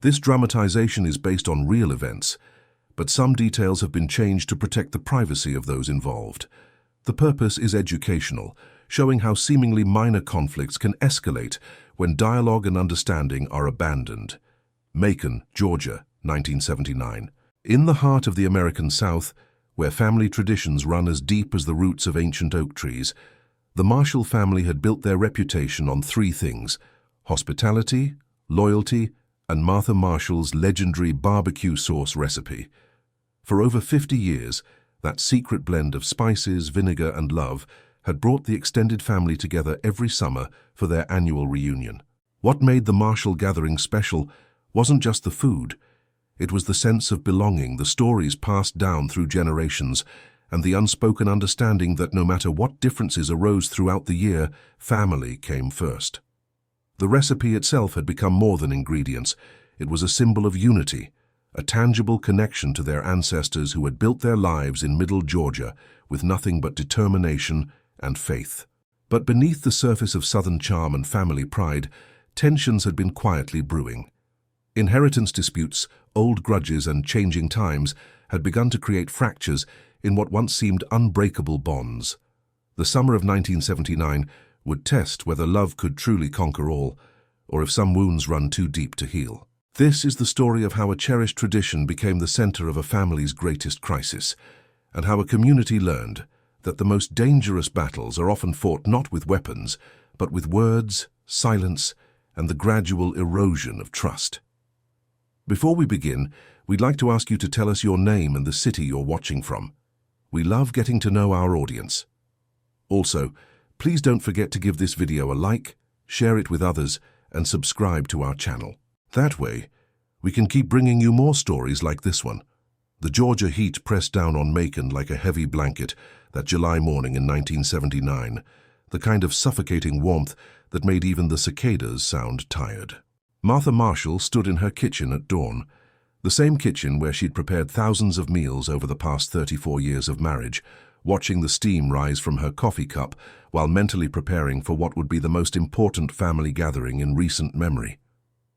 This dramatization is based on real events, but some details have been changed to protect the privacy of those involved. The purpose is educational, showing how seemingly minor conflicts can escalate when dialogue and understanding are abandoned. Macon, Georgia, 1979. In the heart of the American South, where family traditions run as deep as the roots of ancient oak trees, the Marshall family had built their reputation on three things: hospitality, loyalty, and Martha Marshall's legendary barbecue sauce recipe. For over 50 years, that secret blend of spices, vinegar, and love had brought the extended family together every summer for their annual reunion. What made the Marshall gathering special wasn't just the food. It was the sense of belonging, the stories passed down through generations, and the unspoken understanding that no matter what differences arose throughout the year, family came first. The recipe itself had become more than ingredients. It was a symbol of unity, a tangible connection to their ancestors who had built their lives in Middle Georgia with nothing but determination and faith. But beneath the surface of Southern charm and family pride, tensions had been quietly brewing. Inheritance disputes, old grudges, and changing times had begun to create fractures in what once seemed unbreakable bonds. The summer of 1979 would test whether love could truly conquer all, or if some wounds run too deep to heal. This is the story of how a cherished tradition became the center of a family's greatest crisis, and how a community learned that the most dangerous battles are often fought not with weapons, but with words, silence, and the gradual erosion of trust. Before we begin, we'd like to ask you to tell us your name and the city you're watching from. We love getting to know our audience. Also, please don't forget to give this video a like, share it with others, and subscribe to our channel. That way, we can keep bringing you more stories like this one. The Georgia heat pressed down on Macon like a heavy blanket that July morning in 1979, the kind of suffocating warmth that made even the cicadas sound tired. Martha Marshall stood in her kitchen at dawn, the same kitchen where she'd prepared thousands of meals over the past 34 years of marriage, watching the steam rise from her coffee cup while mentally preparing for what would be the most important family gathering in recent memory.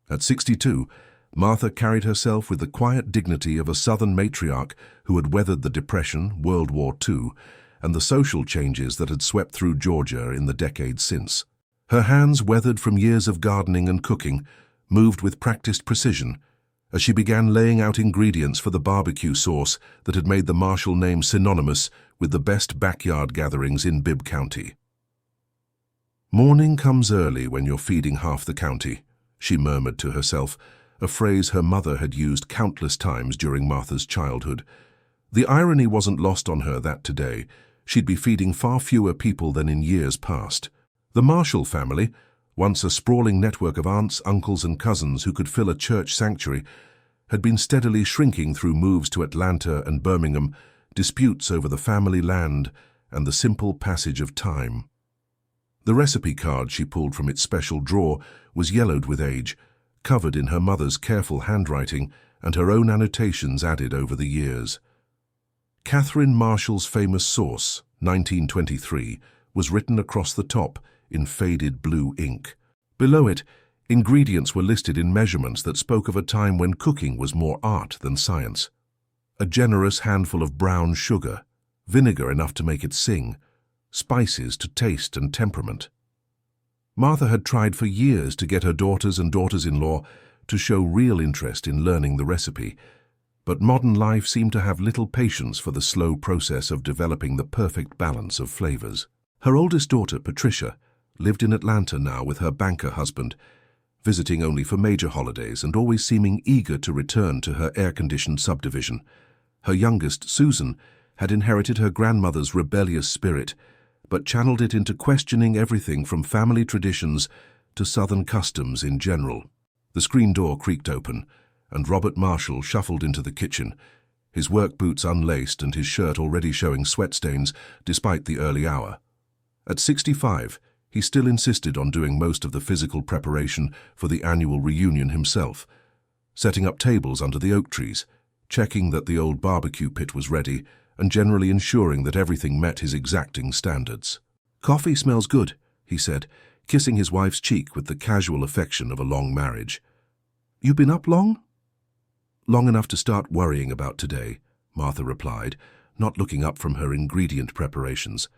At 62, Martha carried herself with the quiet dignity of a Southern matriarch who had weathered the Depression, World War II, and the social changes that had swept through Georgia in the decades since. Her hands, weathered from years of gardening and cooking, moved with practiced precision as she began laying out ingredients for the barbecue sauce that had made the Marshall name synonymous with the best backyard gatherings in Bibb County. "Morning comes early when you're feeding half the county," she murmured to herself, a phrase her mother had used countless times during Martha's childhood. The irony wasn't lost on her that today she'd be feeding far fewer people than in years past. The Marshall family, once a sprawling network of aunts, uncles, and cousins who could fill a church sanctuary, had been steadily shrinking through moves to Atlanta and Birmingham, disputes over the family land, and the simple passage of time. The recipe card she pulled from its special drawer was yellowed with age, covered in her mother's careful handwriting and her own annotations added over the years. Catherine Marshall's famous sauce, 1923, was written across the top in faded blue ink. Below it, ingredients were listed in measurements that spoke of a time when cooking was more art than science. A generous handful of brown sugar, vinegar enough to make it sing, spices to taste and temperament. Martha had tried for years to get her daughters and daughters-in-law to show real interest in learning the recipe, but modern life seemed to have little patience for the slow process of developing the perfect balance of flavors. Her oldest daughter, Patricia, lived in Atlanta now with her banker husband, visiting only for major holidays and always seeming eager to return to her air-conditioned subdivision. Her youngest, Susan, had inherited her grandmother's rebellious spirit, but channeled it into questioning everything from family traditions to Southern customs in general. The screen door creaked open, and Robert Marshall shuffled into the kitchen, his work boots unlaced and his shirt already showing sweat stains despite the early hour. At 65, he still insisted on doing most of the physical preparation for the annual reunion himself, setting up tables under the oak trees, checking that the old barbecue pit was ready, and generally ensuring that everything met his exacting standards. "Coffee smells good," he said, kissing his wife's cheek with the casual affection of a long marriage. "You been up long?" "Long enough to start worrying about today," Martha replied, not looking up from her ingredient preparations.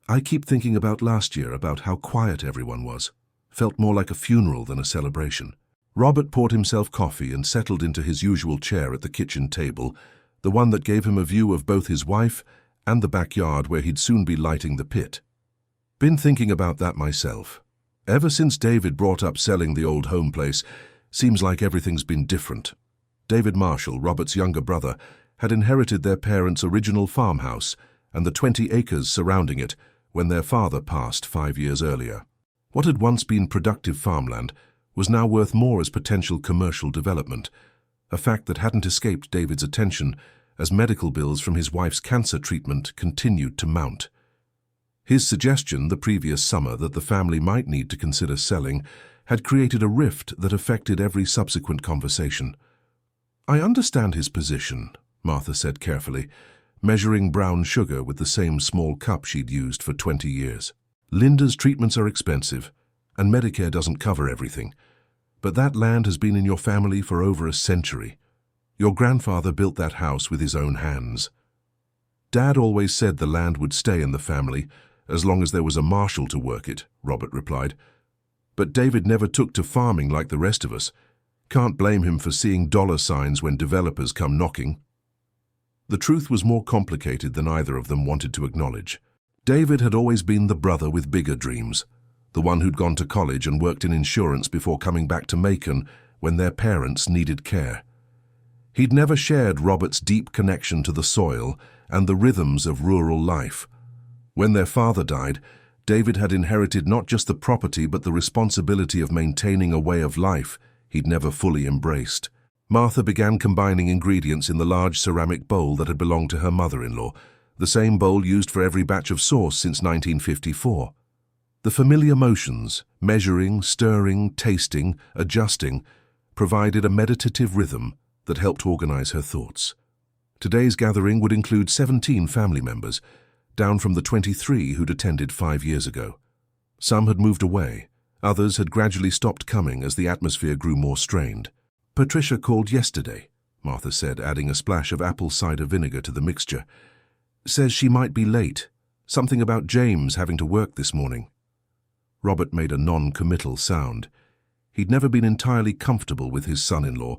"I keep thinking about last year, about how quiet everyone was. Felt more like a funeral than a celebration." Robert poured himself coffee and settled into his usual chair at the kitchen table, the one that gave him a view of both his wife and the backyard where he'd soon be lighting the pit. "Been thinking about that myself. Ever since David brought up selling the old home place, seems like everything's been different." David Marshall, Robert's younger brother, had inherited their parents' original farmhouse and the 20 acres surrounding it when their father passed 5 years earlier. What had once been productive farmland was now worth more as potential commercial development, a fact that hadn't escaped David's attention as medical bills from his wife's cancer treatment continued to mount. His suggestion the previous summer that the family might need to consider selling had created a rift that affected every subsequent conversation. "I understand his position," Martha said carefully, measuring brown sugar with the same small cup she'd used for 20 years. "Linda's treatments are expensive, and Medicare doesn't cover everything. But that land has been in your family for over a century. Your grandfather built that house with his own hands." "Dad always said the land would stay in the family, as long as there was a Marshall to work it," Robert replied. "But David never took to farming like the rest of us. Can't blame him for seeing dollar signs when developers come knocking." The truth was more complicated than either of them wanted to acknowledge. David had always been the brother with bigger dreams, the one who'd gone to college and worked in insurance before coming back to Macon when their parents needed care. He'd never shared Robert's deep connection to the soil and the rhythms of rural life. When their father died, David had inherited not just the property but the responsibility of maintaining a way of life he'd never fully embraced. Martha began combining ingredients in the large ceramic bowl that had belonged to her mother-in-law, the same bowl used for every batch of sauce since 1954. The familiar motions, measuring, stirring, tasting, adjusting, provided a meditative rhythm that helped organize her thoughts. Today's gathering would include 17 family members, down from the 23 who'd attended 5 years ago. Some had moved away, others had gradually stopped coming as the atmosphere grew more strained. "Patricia called yesterday," Martha said, adding a splash of apple cider vinegar to the mixture. "Says she might be late. Something about James having to work this morning." Robert made a non-committal sound. He'd never been entirely comfortable with his son-in-law,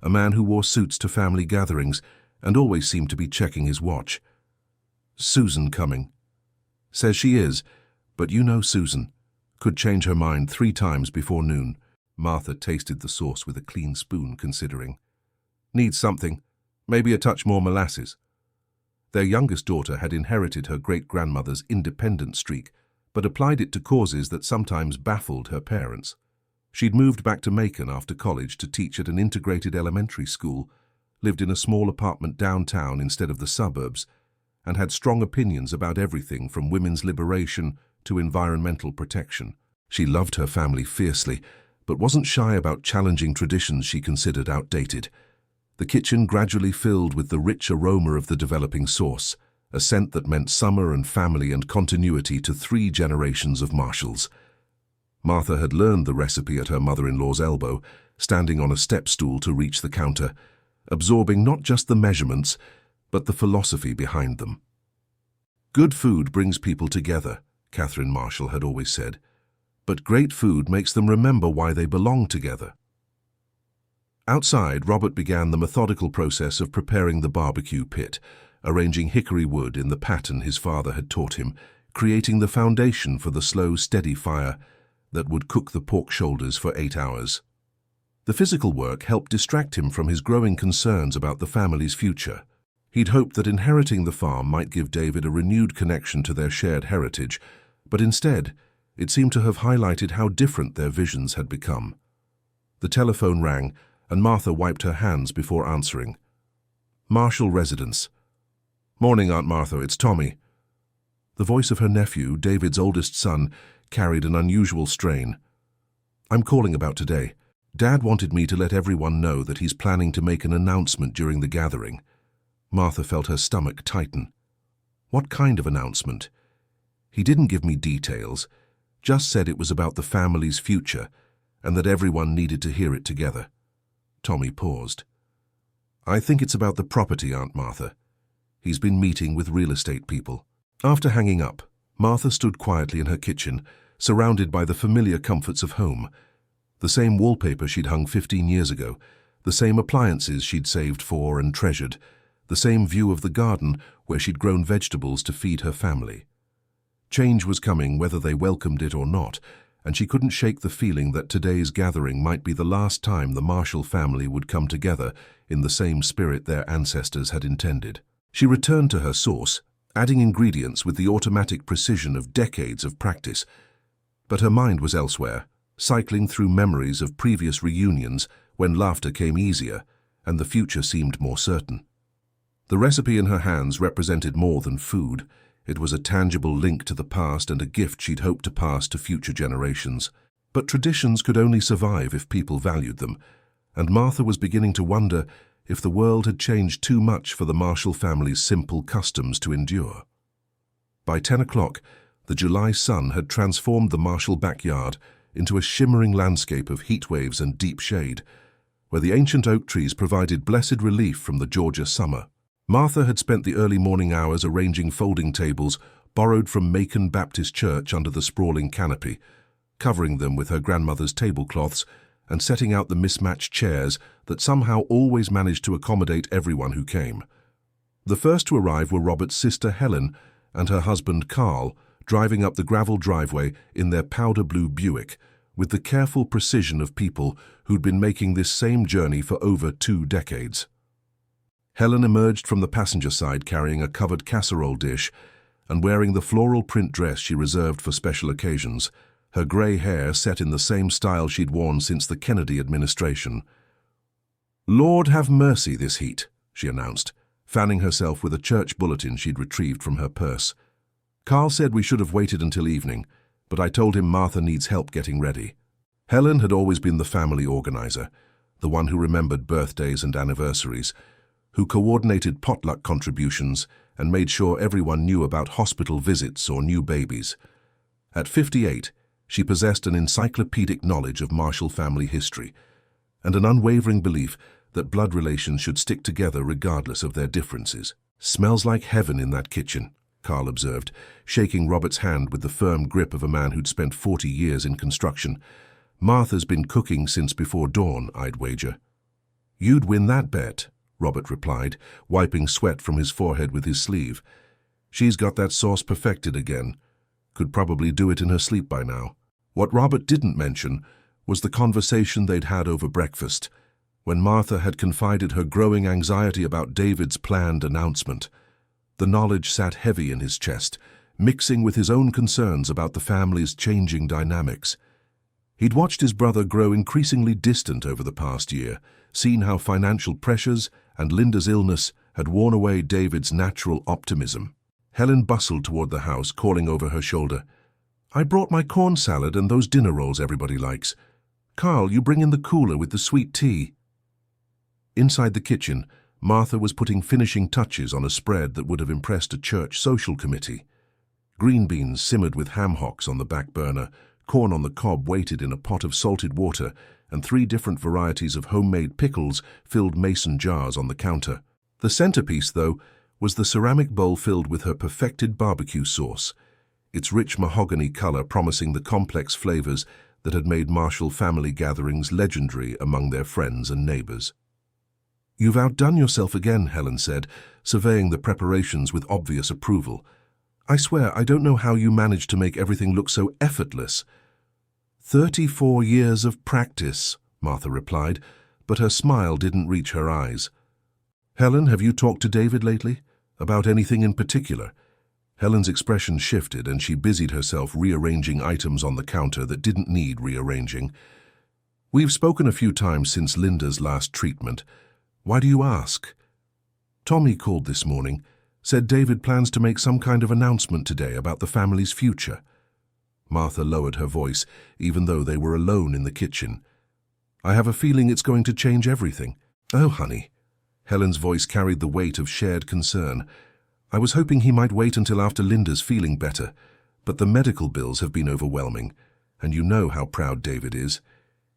a man who wore suits to family gatherings and always seemed to be checking his watch. "Susan coming. Says she is, but you know Susan. Could change her mind 3 times before noon." Martha tasted the sauce with a clean spoon, considering. "Needs something. Maybe a touch more molasses." Their youngest daughter had inherited her great-grandmother's independent streak, but applied it to causes that sometimes baffled her parents. She'd moved back to Macon after college to teach at an integrated elementary school, lived in a small apartment downtown instead of the suburbs, and had strong opinions about everything from women's liberation to environmental protection. She loved her family fiercely, but wasn't shy about challenging traditions she considered outdated. The kitchen gradually filled with the rich aroma of the developing sauce, a scent that meant summer and family and continuity to 3 generations of Marshalls. Martha had learned the recipe at her mother-in-law's elbow, standing on a step stool to reach the counter, absorbing not just the measurements, but the philosophy behind them. "Good food brings people together," Catherine Marshall had always said, "but great food makes them remember why they belong together." Outside, Robert began the methodical process of preparing the barbecue pit, arranging hickory wood in the pattern his father had taught him, creating the foundation for the slow, steady fire that would cook the pork shoulders for 8 hours. The physical work helped distract him from his growing concerns about the family's future. He'd hoped that inheriting the farm might give David a renewed connection to their shared heritage, but instead, it seemed to have highlighted how different their visions had become. The telephone rang, and Martha wiped her hands before answering. "Marshall residence." "Morning, Aunt Martha, it's Tommy." The voice of her nephew, David's oldest son, carried an unusual strain. "I'm calling about today. Dad wanted me to let everyone know that he's planning to make an announcement during the gathering." Martha felt her stomach tighten. What kind of announcement? He didn't give me details, just said it was about the family's future and that everyone needed to hear it together. Tommy paused. "I think it's about the property, Aunt Martha. He's been meeting with real estate people." After hanging up, Martha stood quietly in her kitchen, surrounded by the familiar comforts of home. The same wallpaper she'd hung 15 years ago, the same appliances she'd saved for and treasured, the same view of the garden where she'd grown vegetables to feed her family. Change was coming whether they welcomed it or not, and she couldn't shake the feeling that today's gathering might be the last time the Marshall family would come together in the same spirit their ancestors had intended. She returned to her source, adding ingredients with the automatic precision of decades of practice. But her mind was elsewhere, cycling through memories of previous reunions when laughter came easier and the future seemed more certain. The recipe in her hands represented more than food. It was a tangible link to the past and a gift she'd hoped to pass to future generations. But traditions could only survive if people valued them, and Martha was beginning to wonder if the world had changed too much for the Marshall family's simple customs to endure. By 10 o'clock, the July sun had transformed the Marshall backyard into a shimmering landscape of heat waves and deep shade, where the ancient oak trees provided blessed relief from the Georgia summer. Martha had spent the early morning hours arranging folding tables borrowed from Macon Baptist Church under the sprawling canopy, covering them with her grandmother's tablecloths and setting out the mismatched chairs that somehow always managed to accommodate everyone who came. The first to arrive were Robert's sister Helen and her husband Carl, driving up the gravel driveway in their powder blue Buick, with the careful precision of people who'd been making this same journey for over 2 decades. Helen emerged from the passenger side carrying a covered casserole dish and wearing the floral print dress she reserved for special occasions, her grey hair set in the same style she'd worn since the Kennedy administration. "Lord have mercy this heat," she announced, fanning herself with a church bulletin she'd retrieved from her purse. "Carl said we should have waited until evening, but I told him Martha needs help getting ready." Helen had always been the family organizer, the one who remembered birthdays and anniversaries, who coordinated potluck contributions and made sure everyone knew about hospital visits or new babies. At 58, she possessed an encyclopedic knowledge of Marshall family history and an unwavering belief that blood relations should stick together regardless of their differences. "Smells like heaven in that kitchen," Carl observed, shaking Robert's hand with the firm grip of a man who'd spent 40 years in construction. "Martha's been cooking since before dawn, I'd wager." "You'd win that bet," Robert replied, wiping sweat from his forehead with his sleeve. "She's got that sauce perfected again. Could probably do it in her sleep by now." What Robert didn't mention was the conversation they'd had over breakfast, when Martha had confided her growing anxiety about David's planned announcement. The knowledge sat heavy in his chest, mixing with his own concerns about the family's changing dynamics. He'd watched his brother grow increasingly distant over the past year, seen how financial pressures and Linda's illness had worn away David's natural optimism. Helen bustled toward the house, calling over her shoulder, "I brought my corn salad and those dinner rolls everybody likes. Carl, you bring in the cooler with the sweet tea." Inside the kitchen, Martha was putting finishing touches on a spread that would have impressed a church social committee. Green beans simmered with ham hocks on the back burner, corn on the cob waited in a pot of salted water, and 3 different varieties of homemade pickles filled mason jars on the counter. The centerpiece, though, was the ceramic bowl filled with her perfected barbecue sauce, its rich mahogany color promising the complex flavors that had made Marshall family gatherings legendary among their friends and neighbors. "You've outdone yourself again," Helen said, surveying the preparations with obvious approval. "I swear I don't know how you managed to make everything look so effortless." 34 years of practice," Martha replied, but her smile didn't reach her eyes. "Helen, have you talked to David lately? About anything in particular?" Helen's expression shifted and she busied herself rearranging items on the counter that didn't need rearranging. "We've spoken a few times since Linda's last treatment. Why do you ask?" "Tommy called this morning, said David plans to make some kind of announcement today about the family's future." Martha lowered her voice, even though they were alone in the kitchen. "I have a feeling it's going to change everything." "Oh, honey." Helen's voice carried the weight of shared concern. "I was hoping he might wait until after Linda's feeling better, but the medical bills have been overwhelming, and you know how proud David is.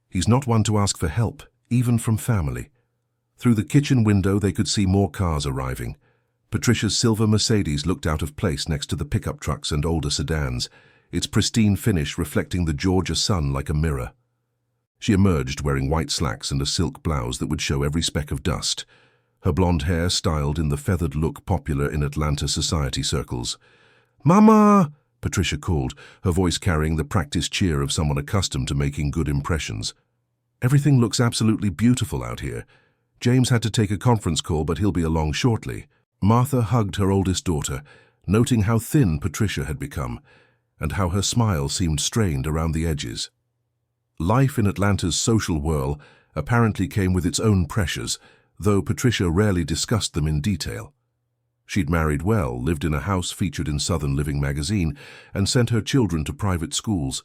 He's not one to ask for help, even from family. Through the kitchen window they could see more cars arriving. Patricia's silver Mercedes looked out of place next to the pickup trucks and older sedans, its pristine finish reflecting the Georgia sun like a mirror. She emerged wearing white slacks and a silk blouse that would show every speck of dust, her blonde hair styled in the feathered look popular in Atlanta society circles. "Mama!" Patricia called, her voice carrying the practiced cheer of someone accustomed to making good impressions. "Everything looks absolutely beautiful out here. James had to take a conference call, but he'll be along shortly." Martha hugged her oldest daughter, noting how thin Patricia had become, and how her smile seemed strained around the edges. Life in Atlanta's social whirl apparently came with its own pressures, though Patricia rarely discussed them in detail. She'd married well, lived in a house featured in Southern Living magazine, and sent her children to private schools,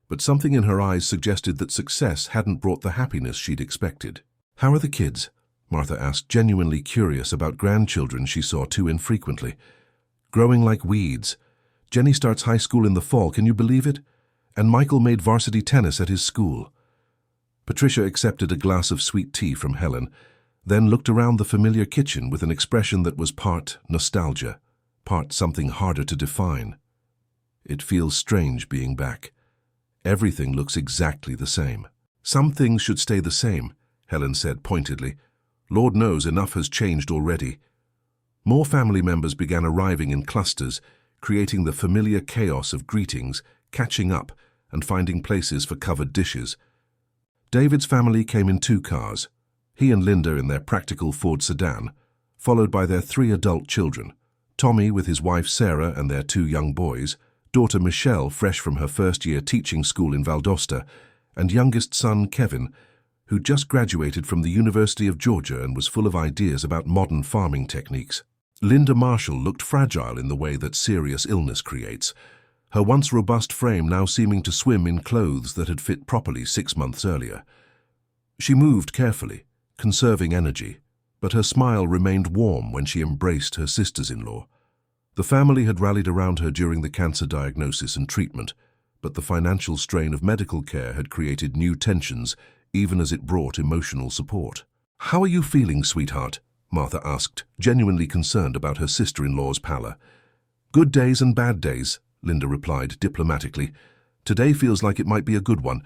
but something in her eyes suggested that success hadn't brought the happiness she'd expected. "How are the kids?" Martha asked, genuinely curious about grandchildren she saw too infrequently. "Growing like weeds. Jenny starts high school in the fall, can you believe it? And Michael made varsity tennis at his school." Patricia accepted a glass of sweet tea from Helen, then looked around the familiar kitchen with an expression that was part nostalgia, part something harder to define. "It feels strange being back. Everything looks exactly the same." "Some things should stay the same," Helen said pointedly. "Lord knows enough has changed already." More family members began arriving in clusters, creating the familiar chaos of greetings, catching up, and finding places for covered dishes. David's family came in 2 cars, he and Linda in their practical Ford sedan, followed by their 3 adult children, Tommy with his wife Sarah and their 2 young boys, daughter Michelle fresh from her first year teaching school in Valdosta, and youngest son Kevin, who just graduated from the University of Georgia and was full of ideas about modern farming techniques. Linda Marshall looked fragile in the way that serious illness creates, her once robust frame now seeming to swim in clothes that had fit properly 6 months earlier. She moved carefully, conserving energy, but her smile remained warm when she embraced her sisters-in-law. The family had rallied around her during the cancer diagnosis and treatment, but the financial strain of medical care had created new tensions, even as it brought emotional support. "How are you feeling, sweetheart?" Martha asked, genuinely concerned about her sister-in-law's pallor. "Good days and bad days," Linda replied diplomatically. "Today feels like it might be a good one.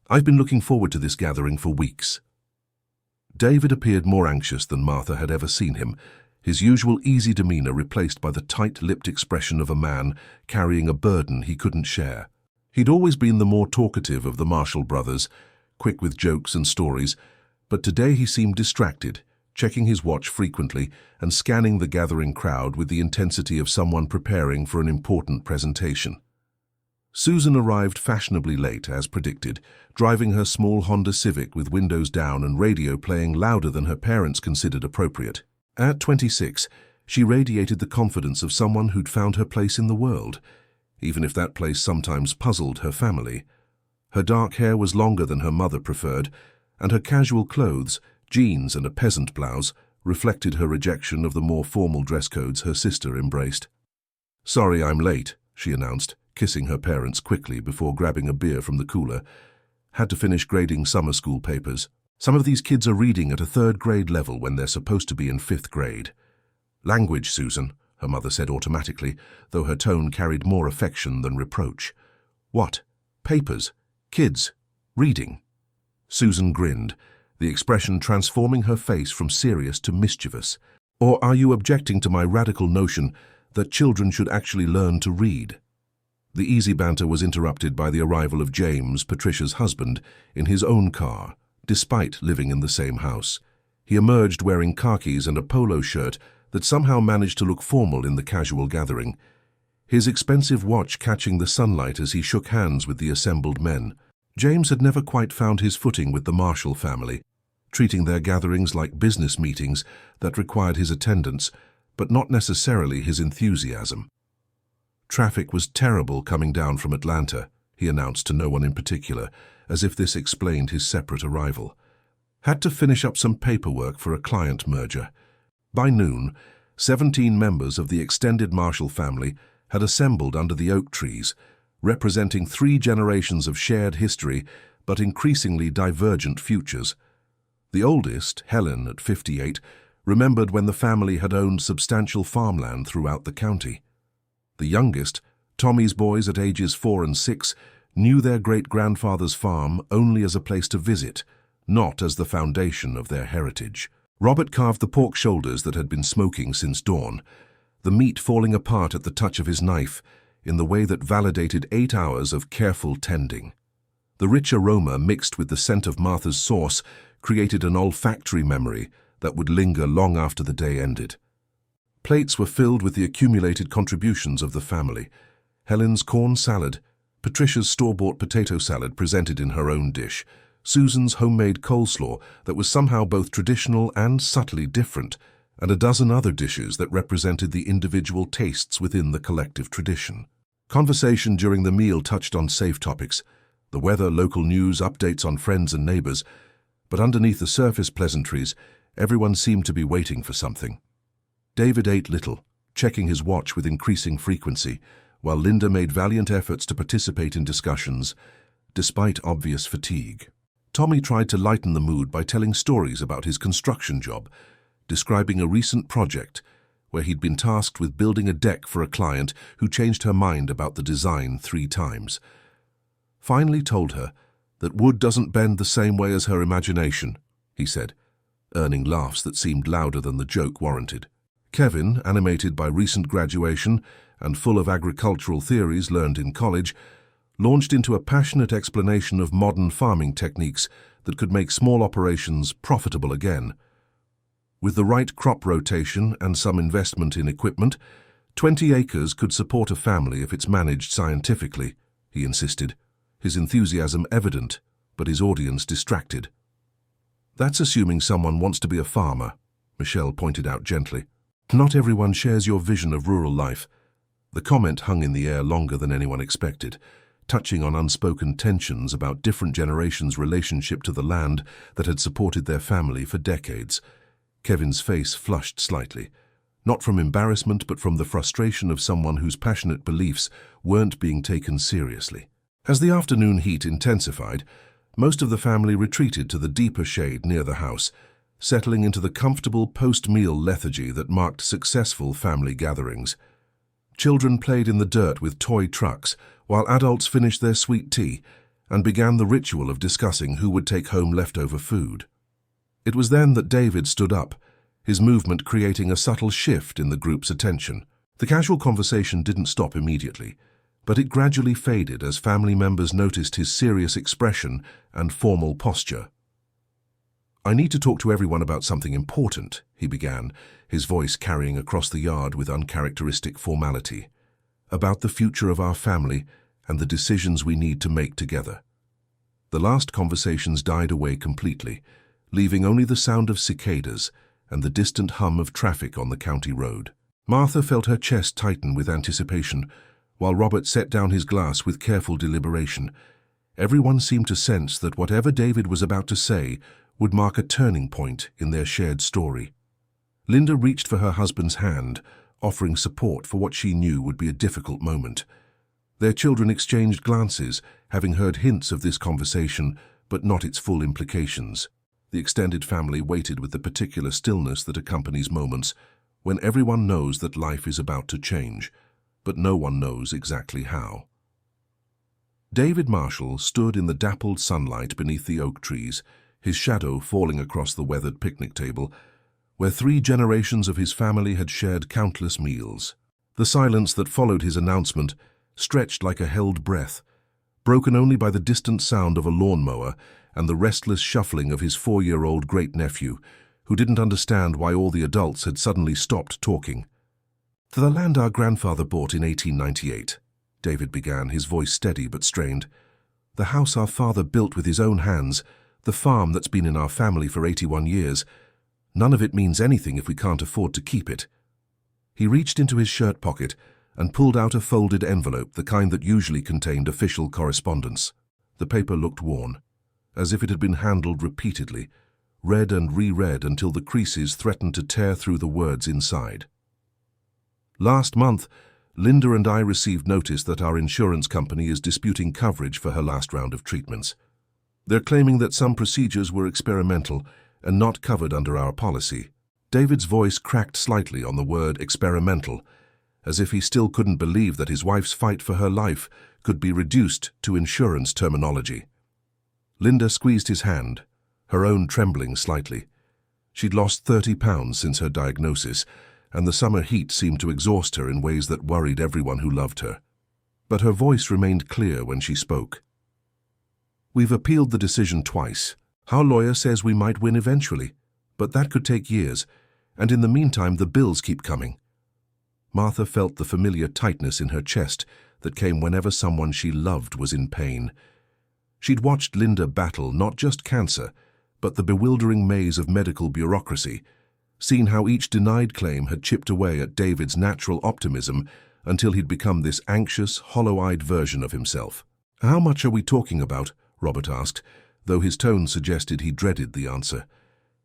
I've been looking forward to this gathering for weeks." David appeared more anxious than Martha had ever seen him, his usual easy demeanor replaced by the tight-lipped expression of a man carrying a burden he couldn't share. He'd always been the more talkative of the Marshall brothers, quick with jokes and stories, but today he seemed distracted, checking his watch frequently and scanning the gathering crowd with the intensity of someone preparing for an important presentation. Susan arrived fashionably late, as predicted, driving her small Honda Civic with windows down and radio playing louder than her parents considered appropriate. At 26, she radiated the confidence of someone who'd found her place in the world, even if that place sometimes puzzled her family. Her dark hair was longer than her mother preferred, and her casual clothes, jeans and a peasant blouse, reflected her rejection of the more formal dress codes her sister embraced. "Sorry I'm late," she announced, kissing her parents quickly before grabbing a beer from the cooler. "Had to finish grading summer school papers. Some of these kids are reading at a 3rd grade level when they're supposed to be in 5th grade. "Language, Susan," her mother said automatically, though her tone carried more affection than reproach. "What? Papers? Kids? Reading?" Susan grinned, the expression transforming her face from serious to mischievous. "Or are you objecting to my radical notion that children should actually learn to read?" The easy banter was interrupted by the arrival of James, Patricia's husband, in his own car, despite living in the same house. He emerged wearing khakis and a polo shirt that somehow managed to look formal in the casual gathering, his expensive watch catching the sunlight as he shook hands with the assembled men. James had never quite found his footing with the Marshall family, treating their gatherings like business meetings that required his attendance, but not necessarily his enthusiasm. Traffic was terrible coming down from Atlanta, he announced to no one in particular, as if this explained his separate arrival. Had to finish up some paperwork for a client merger. By noon, 17 members of the extended Marshall family had assembled under the oak trees, representing 3 generations of shared history but increasingly divergent futures. The oldest, Helen, at 58, remembered when the family had owned substantial farmland throughout the county. The youngest, Tommy's boys at ages 4 and 6, knew their great-grandfather's farm only as a place to visit, not as the foundation of their heritage. Robert carved the pork shoulders that had been smoking since dawn, the meat falling apart at the touch of his knife in the way that validated 8 hours of careful tending. The rich aroma mixed with the scent of Martha's sauce created an olfactory memory that would linger long after the day ended. Plates were filled with the accumulated contributions of the family. Helen's corn salad, Patricia's store-bought potato salad presented in her own dish, Susan's homemade coleslaw that was somehow both traditional and subtly different, and a dozen other dishes that represented the individual tastes within the collective tradition. Conversation during the meal touched on safe topics, the weather, local news, updates on friends and neighbors, but underneath the surface pleasantries, everyone seemed to be waiting for something. David ate little, checking his watch with increasing frequency, while Linda made valiant efforts to participate in discussions, despite obvious fatigue. Tommy tried to lighten the mood by telling stories about his construction job, describing a recent project where he'd been tasked with building a deck for a client who changed her mind about the design 3 times. Finally told her that wood doesn't bend the same way as her imagination, he said, earning laughs that seemed louder than the joke warranted. Kevin, animated by recent graduation and full of agricultural theories learned in college, launched into a passionate explanation of modern farming techniques that could make small operations profitable again. With the right crop rotation and some investment in equipment, 20 acres could support a family if it's managed scientifically, he insisted, his enthusiasm evident, but his audience distracted. That's assuming someone wants to be a farmer, Michelle pointed out gently. Not everyone shares your vision of rural life. The comment hung in the air longer than anyone expected, touching on unspoken tensions about different generations' relationship to the land that had supported their family for decades. Kevin's face flushed slightly, not from embarrassment but from the frustration of someone whose passionate beliefs weren't being taken seriously. As the afternoon heat intensified, most of the family retreated to the deeper shade near the house, settling into the comfortable post-meal lethargy that marked successful family gatherings. Children played in the dirt with toy trucks, while adults finished their sweet tea and began the ritual of discussing who would take home leftover food. It was then that David stood up, his movement creating a subtle shift in the group's attention. The casual conversation didn't stop immediately, but it gradually faded as family members noticed his serious expression and formal posture. "I need to talk to everyone about something important," he began, his voice carrying across the yard with uncharacteristic formality, "about the future of our family and the decisions we need to make together." The last conversations died away completely, leaving only the sound of cicadas and the distant hum of traffic on the county road. Martha felt her chest tighten with anticipation, while Robert set down his glass with careful deliberation. Everyone seemed to sense that whatever David was about to say would mark a turning point in their shared story. Linda reached for her husband's hand, offering support for what she knew would be a difficult moment. Their children exchanged glances, having heard hints of this conversation, but not its full implications. The extended family waited with the particular stillness that accompanies moments when everyone knows that life is about to change, but no one knows exactly how. David Marshall stood in the dappled sunlight beneath the oak trees, his shadow falling across the weathered picnic table, where 3 generations of his family had shared countless meals. The silence that followed his announcement stretched like a held breath, broken only by the distant sound of a lawnmower and the restless shuffling of his 4-year-old great-nephew, who didn't understand why all the adults had suddenly stopped talking. "To the land our grandfather bought in 1898, David began, his voice steady but strained. "The house our father built with his own hands, the farm that's been in our family for 81 years. None of it means anything if we can't afford to keep it." He reached into his shirt pocket and pulled out a folded envelope, the kind that usually contained official correspondence. The paper looked worn, as if it had been handled repeatedly, read and reread until the creases threatened to tear through the words inside. "Last month, Linda and I received notice that our insurance company is disputing coverage for her last round of treatments. They're claiming that some procedures were experimental and not covered under our policy. David's voice cracked slightly on the word experimental, as if he still couldn't believe that his wife's fight for her life could be reduced to insurance terminology. Linda squeezed his hand, her own trembling slightly. She'd lost 30 pounds since her diagnosis, and the summer heat seemed to exhaust her in ways that worried everyone who loved her. But her voice remained clear when she spoke. "We've appealed the decision twice. Our lawyer says we might win eventually, but that could take years, and in the meantime the bills keep coming." Martha felt the familiar tightness in her chest that came whenever someone she loved was in pain. She'd watched Linda battle not just cancer, but the bewildering maze of medical bureaucracy, seen how each denied claim had chipped away at David's natural optimism until he'd become this anxious, hollow-eyed version of himself. "How much are we talking about?" Robert asked, though his tone suggested he dreaded the answer.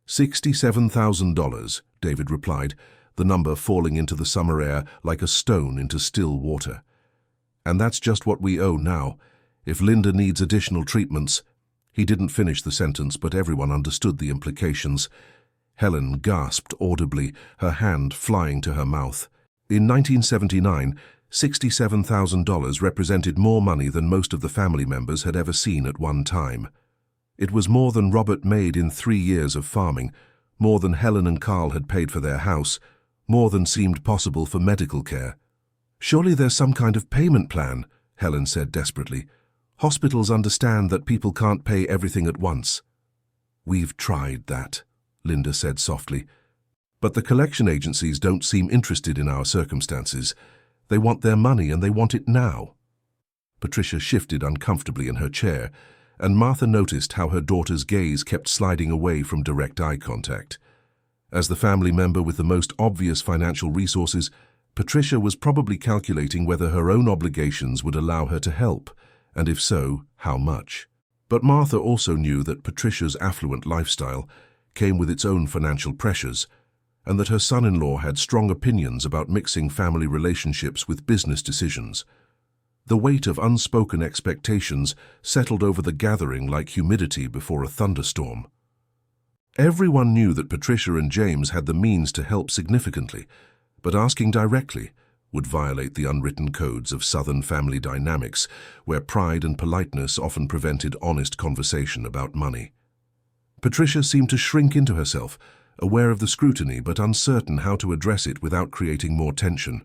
$67,000, David replied, the number falling into the summer air like a stone into still water. "And that's just what we owe now. If Linda needs additional treatments—" He didn't finish the sentence, but everyone understood the implications. Helen gasped audibly, her hand flying to her mouth. In 1979, $67,000 represented more money than most of the family members had ever seen at one time. It was more than Robert made in 3 years of farming, more than Helen and Carl had paid for their house, more than seemed possible for medical care. "Surely there's some kind of payment plan," Helen said desperately. "Hospitals understand that people can't pay everything at once." "We've tried that," Linda said softly. "But the collection agencies don't seem interested in our circumstances. They want their money and they want it now." Patricia shifted uncomfortably in her chair, and Martha noticed how her daughter's gaze kept sliding away from direct eye contact. As the family member with the most obvious financial resources, Patricia was probably calculating whether her own obligations would allow her to help, and if so, how much. But Martha also knew that Patricia's affluent lifestyle came with its own financial pressures, and that her son-in-law had strong opinions about mixing family relationships with business decisions. The weight of unspoken expectations settled over the gathering like humidity before a thunderstorm. Everyone knew that Patricia and James had the means to help significantly, but asking directly would violate the unwritten codes of Southern family dynamics, where pride and politeness often prevented honest conversation about money. Patricia seemed to shrink into herself, aware of the scrutiny but uncertain how to address it without creating more tension.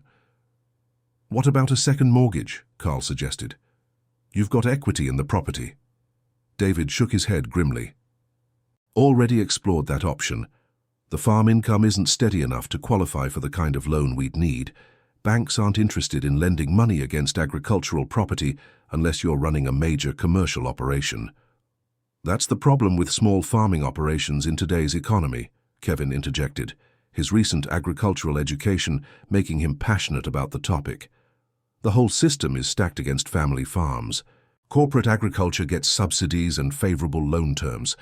"What about a second mortgage?" Carl suggested. "You've got equity in the property." David shook his head grimly. "Already explored that option. The farm income isn't steady enough to qualify for the kind of loan we'd need. Banks aren't interested in lending money against agricultural property unless you're running a major commercial operation." "That's the problem with small farming operations in today's economy," Kevin interjected, his recent agricultural education making him passionate about the topic. "The whole system is stacked against family farms. Corporate agriculture gets subsidies and favorable loan terms,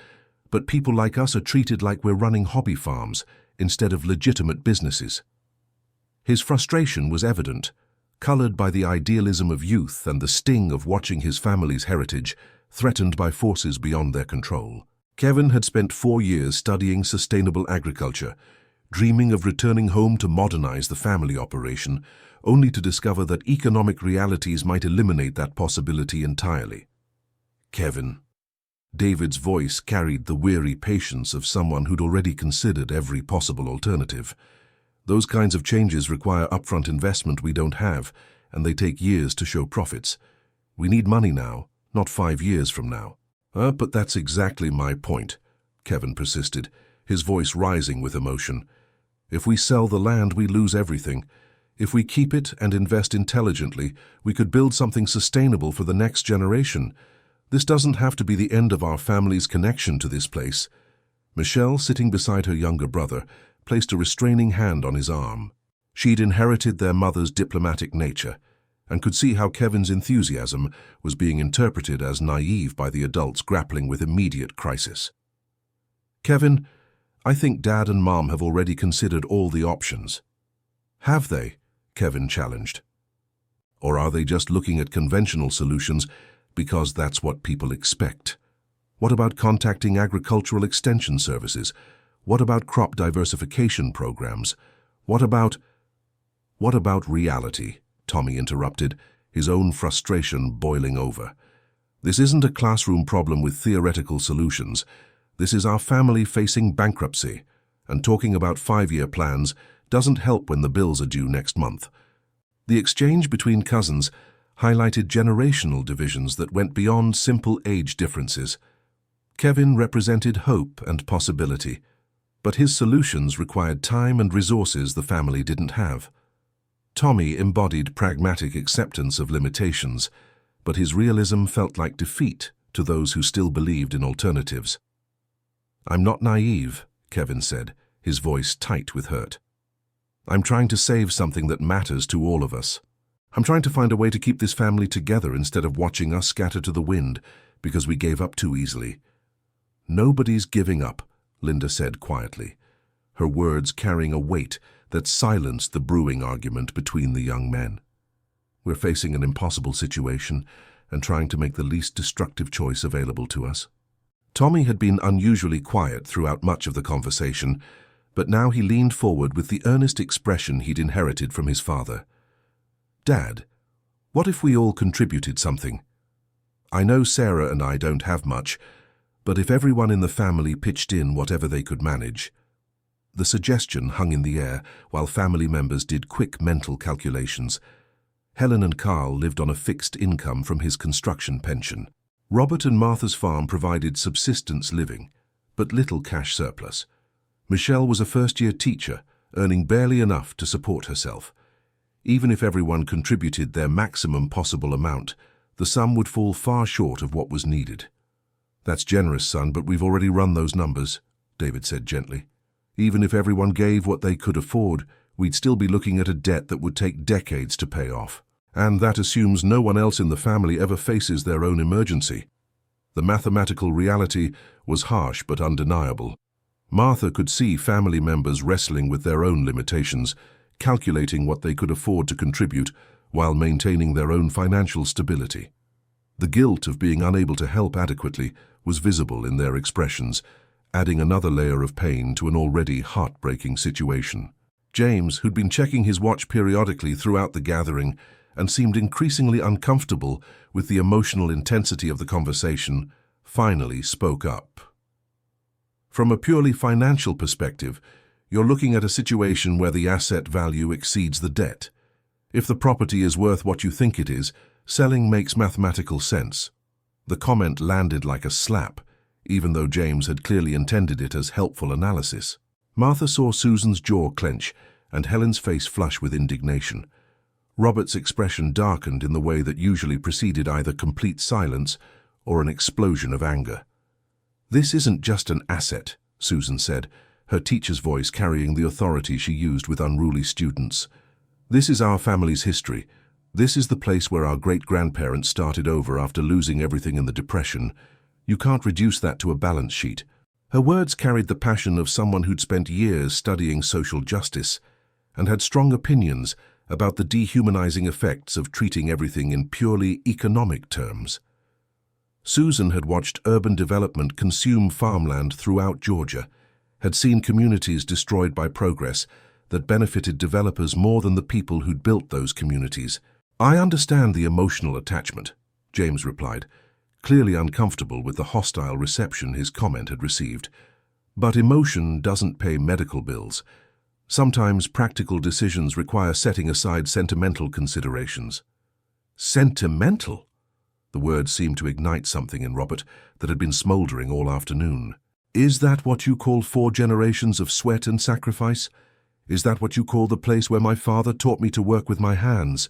but people like us are treated like we're running hobby farms instead of legitimate businesses." His frustration was evident, colored by the idealism of youth and the sting of watching his family's heritage threatened by forces beyond their control. Kevin had spent 4 years studying sustainable agriculture, dreaming of returning home to modernize the family operation, only to discover that economic realities might eliminate that possibility entirely. "Kevin." David's voice carried the weary patience of someone who'd already considered every possible alternative. "Those kinds of changes require upfront investment we don't have, and they take years to show profits. We need money now, not 5 years from now." But that's exactly my point," Kevin persisted, his voice rising with emotion. "If we sell the land, we lose everything. If we keep it and invest intelligently, we could build something sustainable for the next generation. This doesn't have to be the end of our family's connection to this place." Michelle, sitting beside her younger brother, placed a restraining hand on his arm. She'd inherited their mother's diplomatic nature, and could see how Kevin's enthusiasm was being interpreted as naive by the adults grappling with immediate crisis. "Kevin, I think Dad and Mom have already considered all the options." "Have they?" Kevin challenged. "Or are they just looking at conventional solutions because that's what people expect?" What about contacting agricultural extension services? What about crop diversification programs? What about reality? Tommy interrupted, his own frustration boiling over. This isn't a classroom problem with theoretical solutions. This is our family facing bankruptcy, and talking about 5-year plans doesn't help when the bills are due next month. The exchange between cousins highlighted generational divisions that went beyond simple age differences. Kevin represented hope and possibility, but his solutions required time and resources the family didn't have. Tommy embodied pragmatic acceptance of limitations, but his realism felt like defeat to those who still believed in alternatives. "I'm not naive," Kevin said, his voice tight with hurt. "I'm trying to save something that matters to all of us. I'm trying to find a way to keep this family together instead of watching us scatter to the wind because we gave up too easily." "Nobody's giving up," Linda said quietly, her words carrying a weight that silenced the brewing argument between the young men. "We're facing an impossible situation and trying to make the least destructive choice available to us." Tommy had been unusually quiet throughout much of the conversation, but now he leaned forward with the earnest expression he'd inherited from his father. "Dad, what if we all contributed something? I know Sarah and I don't have much, but if everyone in the family pitched in whatever they could manage." The suggestion hung in the air while family members did quick mental calculations. Helen and Carl lived on a fixed income from his construction pension. Robert and Martha's farm provided subsistence living, but little cash surplus. Michelle was a first-year teacher, earning barely enough to support herself. Even if everyone contributed their maximum possible amount, the sum would fall far short of what was needed. "That's generous, son, but we've already run those numbers," David said gently. "Even if everyone gave what they could afford, we'd still be looking at a debt that would take decades to pay off. And that assumes no one else in the family ever faces their own emergency." The mathematical reality was harsh but undeniable. Martha could see family members wrestling with their own limitations, calculating what they could afford to contribute while maintaining their own financial stability. The guilt of being unable to help adequately was visible in their expressions, adding another layer of pain to an already heartbreaking situation. James, who'd been checking his watch periodically throughout the gathering and seemed increasingly uncomfortable with the emotional intensity of the conversation, finally spoke up. "From a purely financial perspective, you're looking at a situation where the asset value exceeds the debt. If the property is worth what you think it is, selling makes mathematical sense." The comment landed like a slap, even though James had clearly intended it as helpful analysis. Martha saw Susan's jaw clench and Helen's face flush with indignation. Robert's expression darkened in the way that usually preceded either complete silence or an explosion of anger. "This isn't just an asset," Susan said, her teacher's voice carrying the authority she used with unruly students. "This is our family's history. This is the place where our great-grandparents started over after losing everything in the Depression. You can't reduce that to a balance sheet." Her words carried the passion of someone who'd spent years studying social justice and had strong opinions about the dehumanizing effects of treating everything in purely economic terms. Susan had watched urban development consume farmland throughout Georgia, had seen communities destroyed by progress that benefited developers more than the people who'd built those communities. "I understand the emotional attachment," James replied, clearly uncomfortable with the hostile reception his comment had received. "But emotion doesn't pay medical bills. Sometimes practical decisions require setting aside sentimental considerations." "Sentimental?" The word seemed to ignite something in Robert that had been smoldering all afternoon. "Is that what you call 4 generations of sweat and sacrifice? Is that what you call the place where my father taught me to work with my hands,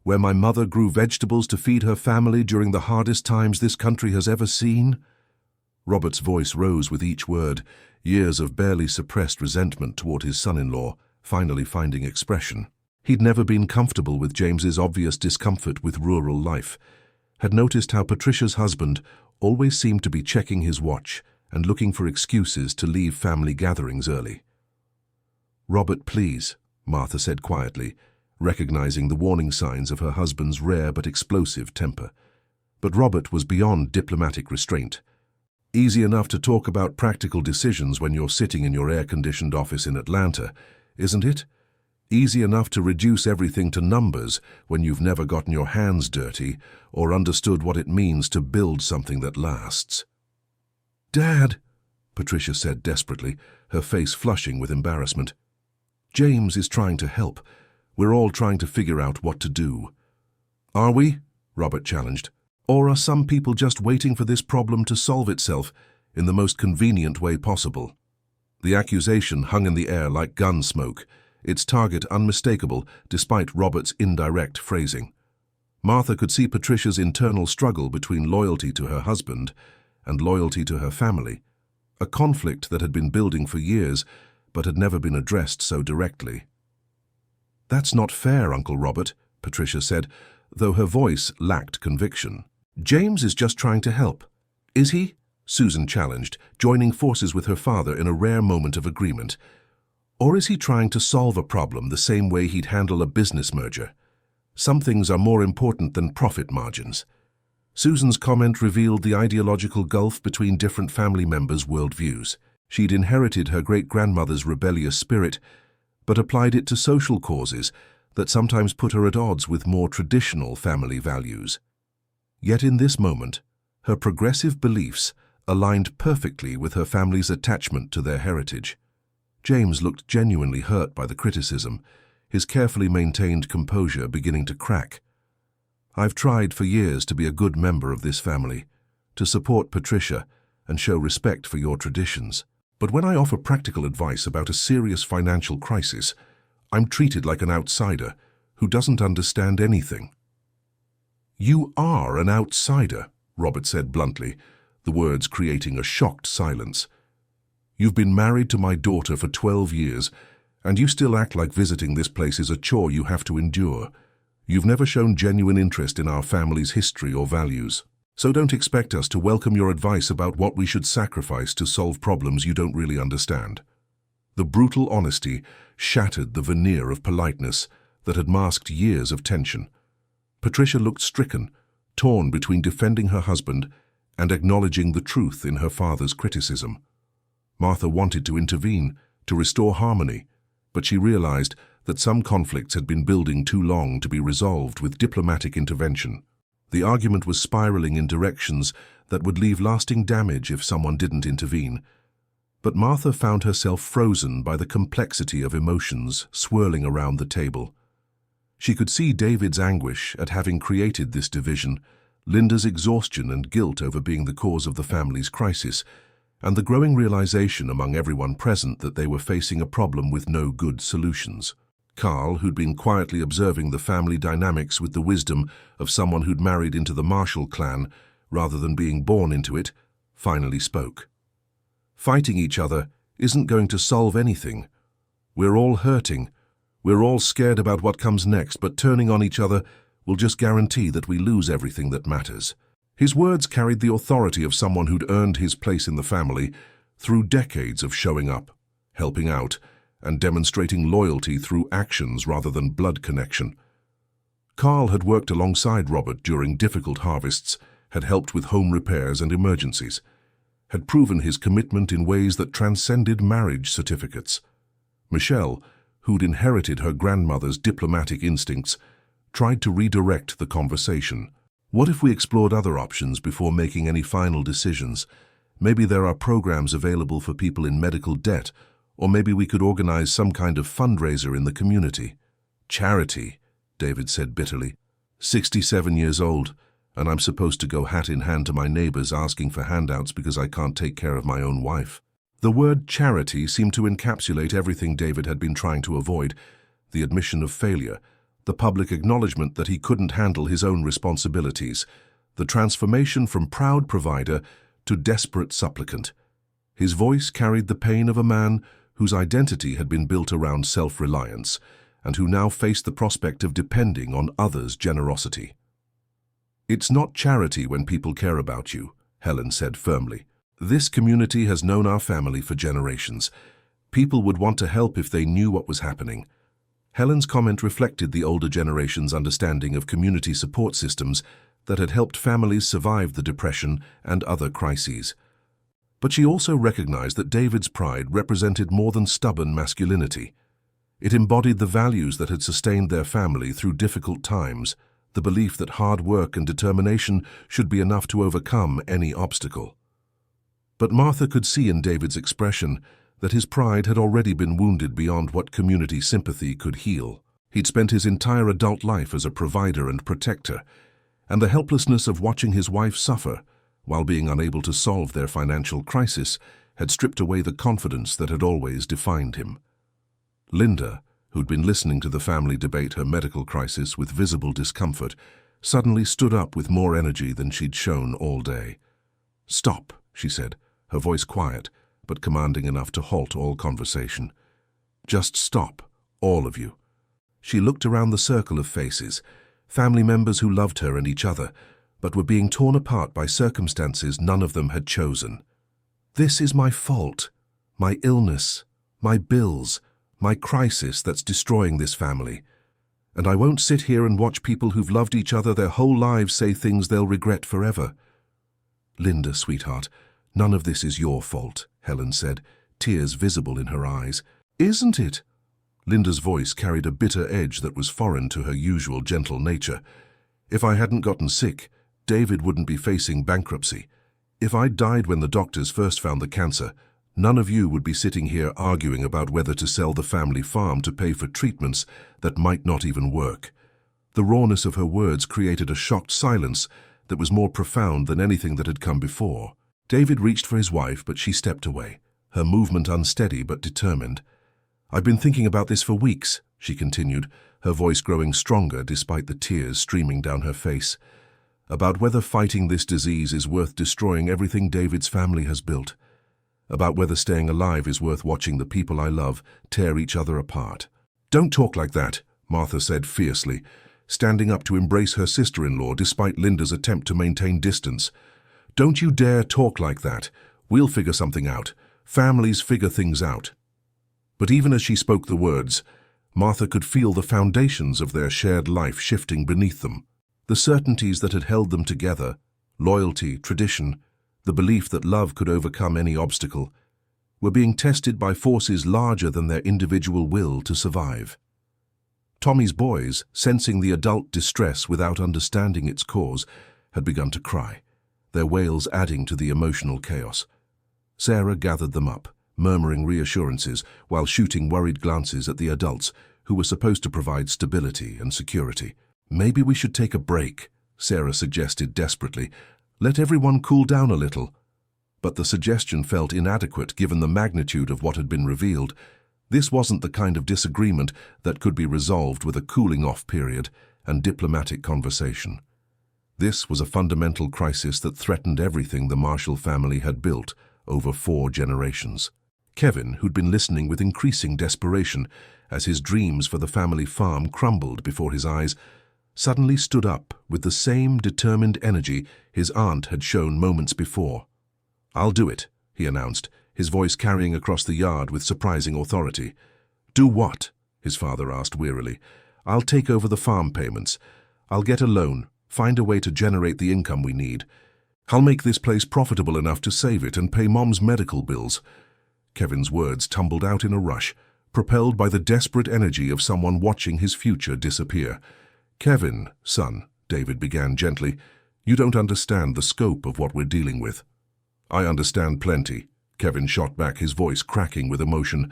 where my mother grew vegetables to feed her family during the hardest times this country has ever seen?" Robert's voice rose with each word, years of barely suppressed resentment toward his son-in-law finally finding expression. He'd never been comfortable with James's obvious discomfort with rural life, had noticed how Patricia's husband always seemed to be checking his watch and looking for excuses to leave family gatherings early. "Robert, please," Martha said quietly, recognizing the warning signs of her husband's rare but explosive temper. But Robert was beyond diplomatic restraint. Easy enough to talk about practical decisions when you're sitting in your air-conditioned office in Atlanta, isn't it? Easy enough to reduce everything to numbers when you've never gotten your hands dirty or understood what it means to build something that lasts. "Dad," Patricia said desperately, her face flushing with embarrassment. "James is trying to help. We're all trying to figure out what to do." "Are we?" Robert challenged. "Or are some people just waiting for this problem to solve itself in the most convenient way possible?" The accusation hung in the air like gun smoke, its target unmistakable despite Robert's indirect phrasing. Martha could see Patricia's internal struggle between loyalty to her husband and loyalty to her family, a conflict that had been building for years but had never been addressed so directly. "That's not fair, Uncle Robert," Patricia said, though her voice lacked conviction. "James is just trying to help." "Is he?" Susan challenged, joining forces with her father in a rare moment of agreement. "Or is he trying to solve a problem the same way he'd handle a business merger? Some things are more important than profit margins." Susan's comment revealed the ideological gulf between different family members' worldviews. She'd inherited her great-grandmother's rebellious spirit, but applied it to social causes that sometimes put her at odds with more traditional family values. Yet in this moment, her progressive beliefs aligned perfectly with her family's attachment to their heritage. James looked genuinely hurt by the criticism, his carefully maintained composure beginning to crack. "I've tried for years to be a good member of this family, to support Patricia and show respect for your traditions. But when I offer practical advice about a serious financial crisis, I'm treated like an outsider who doesn't understand anything." "You are an outsider," Robert said bluntly, the words creating a shocked silence. "You've been married to my daughter for 12 years, and you still act like visiting this place is a chore you have to endure. You've never shown genuine interest in our family's history or values. So don't expect us to welcome your advice about what we should sacrifice to solve problems you don't really understand." The brutal honesty shattered the veneer of politeness that had masked years of tension. Patricia looked stricken, torn between defending her husband and acknowledging the truth in her father's criticism. Martha wanted to intervene, to restore harmony, but she realized that some conflicts had been building too long to be resolved with diplomatic intervention. The argument was spiraling in directions that would leave lasting damage if someone didn't intervene. But Martha found herself frozen by the complexity of emotions swirling around the table. She could see David's anguish at having created this division, Linda's exhaustion and guilt over being the cause of the family's crisis, and the growing realization among everyone present that they were facing a problem with no good solutions. Carl, who'd been quietly observing the family dynamics with the wisdom of someone who'd married into the Marshall clan rather than being born into it, finally spoke. "Fighting each other isn't going to solve anything. We're all hurting. We're all scared about what comes next, but turning on each other will just guarantee that we lose everything that matters." His words carried the authority of someone who'd earned his place in the family through decades of showing up, helping out, and demonstrating loyalty through actions rather than blood connection. Carl had worked alongside Robert during difficult harvests, had helped with home repairs and emergencies, had proven his commitment in ways that transcended marriage certificates. Michelle, who'd inherited her grandmother's diplomatic instincts, tried to redirect the conversation. "What if we explored other options before making any final decisions? Maybe there are programs available for people in medical debt, or maybe we could organize some kind of fundraiser in the community." "Charity," David said bitterly. 67 years old, and I'm supposed to go hat in hand to my neighbors asking for handouts because I can't take care of my own wife. The word charity seemed to encapsulate everything David had been trying to avoid: the admission of failure, the public acknowledgement that he couldn't handle his own responsibilities, the transformation from proud provider to desperate supplicant. His voice carried the pain of a man whose identity had been built around self-reliance, and who now faced the prospect of depending on others' generosity. "It's not charity when people care about you," Helen said firmly. "This community has known our family for generations. People would want to help if they knew what was happening." Helen's comment reflected the older generation's understanding of community support systems that had helped families survive the Depression and other crises. But she also recognized that David's pride represented more than stubborn masculinity. It embodied the values that had sustained their family through difficult times, the belief that hard work and determination should be enough to overcome any obstacle. But Martha could see in David's expression that his pride had already been wounded beyond what community sympathy could heal. He'd spent his entire adult life as a provider and protector, and the helplessness of watching his wife suffer while being unable to solve their financial crisis had stripped away the confidence that had always defined him. Linda, who'd been listening to the family debate her medical crisis with visible discomfort, suddenly stood up with more energy than she'd shown all day. "Stop," she said, her voice quiet, but commanding enough to halt all conversation. "Just stop, all of you." She looked around the circle of faces, family members who loved her and each other, but were being torn apart by circumstances none of them had chosen. "This is my fault, my illness, my bills, my crisis that's destroying this family. And I won't sit here and watch people who've loved each other their whole lives say things they'll regret forever." "Linda, sweetheart, none of this is your fault," Helen said, tears visible in her eyes. "Isn't it?" Linda's voice carried a bitter edge that was foreign to her usual gentle nature. "If I hadn't gotten sick, David wouldn't be facing bankruptcy. If I'd died when the doctors first found the cancer, none of you would be sitting here arguing about whether to sell the family farm to pay for treatments that might not even work." The rawness of her words created a shocked silence that was more profound than anything that had come before. David reached for his wife, but she stepped away, her movement unsteady but determined. "I've been thinking about this for weeks," she continued, her voice growing stronger despite the tears streaming down her face. "About whether fighting this disease is worth destroying everything David's family has built. About whether staying alive is worth watching the people I love tear each other apart." "Don't talk like that," Martha said fiercely, standing up to embrace her sister-in-law despite Linda's attempt to maintain distance. "Don't you dare talk like that. We'll figure something out. Families figure things out." But even as she spoke the words, Martha could feel the foundations of their shared life shifting beneath them. The certainties that had held them together, loyalty, tradition, the belief that love could overcome any obstacle, were being tested by forces larger than their individual will to survive. Tommy's boys, sensing the adult distress without understanding its cause, had begun to cry, their wails adding to the emotional chaos. Sarah gathered them up, murmuring reassurances while shooting worried glances at the adults who were supposed to provide stability and security. "Maybe we should take a break," Sarah suggested desperately. "Let everyone cool down a little." But the suggestion felt inadequate given the magnitude of what had been revealed. This wasn't the kind of disagreement that could be resolved with a cooling-off period and diplomatic conversation. This was a fundamental crisis that threatened everything the Marshall family had built over 4 generations. Kevin, who'd been listening with increasing desperation as his dreams for the family farm crumbled before his eyes, suddenly stood up with the same determined energy his aunt had shown moments before. "I'll do it," he announced, his voice carrying across the yard with surprising authority. "Do what?" his father asked wearily. "I'll take over the farm payments. I'll get a loan, find a way to generate the income we need. I'll make this place profitable enough to save it and pay Mom's medical bills." Kevin's words tumbled out in a rush, propelled by the desperate energy of someone watching his future disappear. "Kevin, son," David began gently, "you don't understand the scope of what we're dealing with." "I understand plenty," Kevin shot back, his voice cracking with emotion.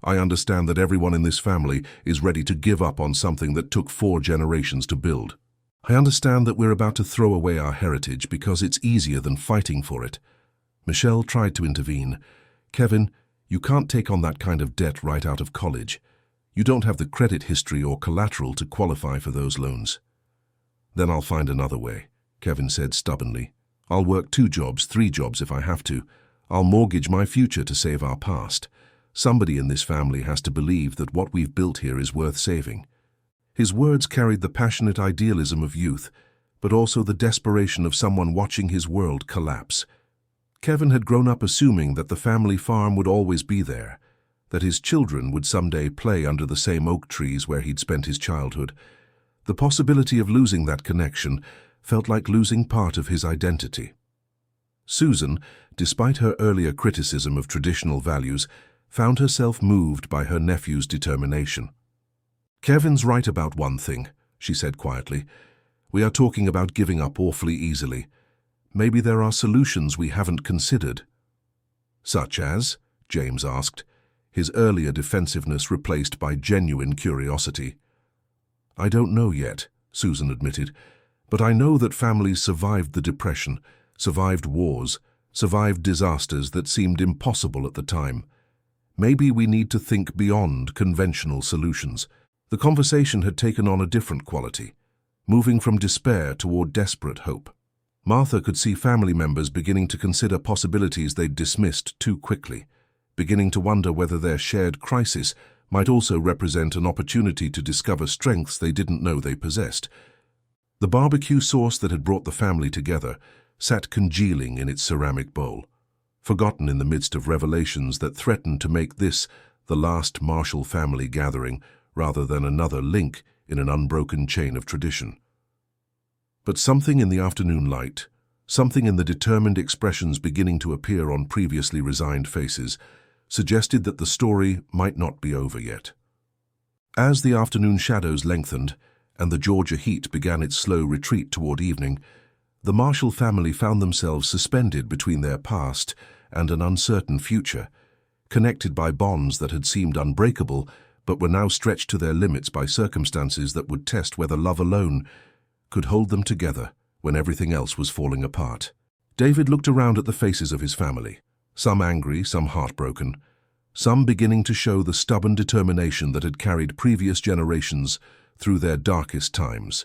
"I understand that everyone in this family is ready to give up on something that took 4 generations to build. I understand that we're about to throw away our heritage because it's easier than fighting for it." Michelle tried to intervene. "Kevin, you can't take on that kind of debt right out of college. You don't have the credit history or collateral to qualify for those loans." "Then I'll find another way," Kevin said stubbornly. "I'll work 2 jobs, 3 jobs if I have to. I'll mortgage my future to save our past. Somebody in this family has to believe that what we've built here is worth saving." His words carried the passionate idealism of youth, but also the desperation of someone watching his world collapse. Kevin had grown up assuming that the family farm would always be there, that his children would someday play under the same oak trees where he'd spent his childhood. The possibility of losing that connection felt like losing part of his identity. Susan, despite her earlier criticism of traditional values, found herself moved by her nephew's determination. "Kevin's right about one thing," she said quietly. "We are talking about giving up awfully easily. Maybe there are solutions we haven't considered." "Such as?" James asked, his earlier defensiveness replaced by genuine curiosity. "I don't know yet," Susan admitted, "but I know that families survived the Depression, survived wars, survived disasters that seemed impossible at the time. Maybe we need to think beyond conventional solutions." The conversation had taken on a different quality, moving from despair toward desperate hope. Martha could see family members beginning to consider possibilities they'd dismissed too quickly, beginning to wonder whether their shared crisis might also represent an opportunity to discover strengths they didn't know they possessed. The barbecue sauce that had brought the family together sat congealing in its ceramic bowl, forgotten in the midst of revelations that threatened to make this the last Marshall family gathering rather than another link in an unbroken chain of tradition. But something in the afternoon light, something in the determined expressions beginning to appear on previously resigned faces, suggested that the story might not be over yet. As the afternoon shadows lengthened and the Georgia heat began its slow retreat toward evening, the Marshall family found themselves suspended between their past and an uncertain future, connected by bonds that had seemed unbreakable but were now stretched to their limits by circumstances that would test whether love alone could hold them together when everything else was falling apart. David looked around at the faces of his family, some angry, some heartbroken, some beginning to show the stubborn determination that had carried previous generations through their darkest times.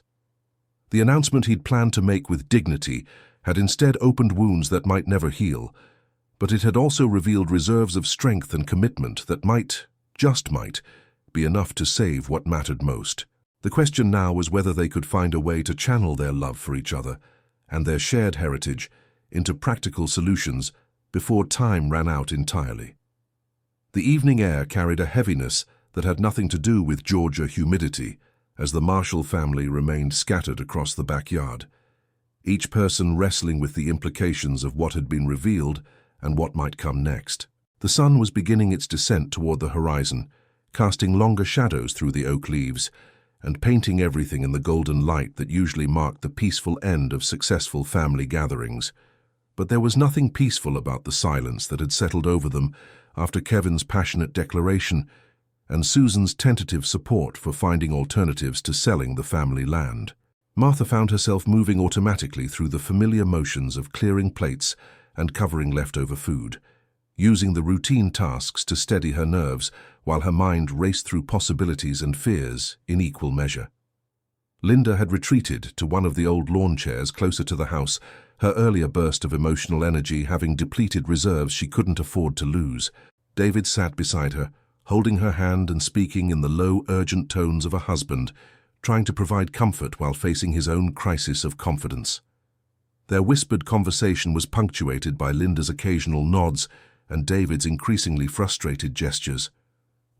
The announcement he'd planned to make with dignity had instead opened wounds that might never heal, but it had also revealed reserves of strength and commitment that might, just might, be enough to save what mattered most. The question now was whether they could find a way to channel their love for each other and their shared heritage into practical solutions before time ran out entirely. The evening air carried a heaviness that had nothing to do with Georgia humidity as the Marshall family remained scattered across the backyard, each person wrestling with the implications of what had been revealed and what might come next. The sun was beginning its descent toward the horizon, casting longer shadows through the oak leaves and painting everything in the golden light that usually marked the peaceful end of successful family gatherings. But there was nothing peaceful about the silence that had settled over them after Kevin's passionate declaration and Susan's tentative support for finding alternatives to selling the family land. Martha found herself moving automatically through the familiar motions of clearing plates and covering leftover food, using the routine tasks to steady her nerves while her mind raced through possibilities and fears in equal measure. Linda had retreated to one of the old lawn chairs closer to the house, her earlier burst of emotional energy having depleted reserves she couldn't afford to lose. David sat beside her, holding her hand and speaking in the low, urgent tones of a husband, trying to provide comfort while facing his own crisis of confidence. Their whispered conversation was punctuated by Linda's occasional nods and David's increasingly frustrated gestures.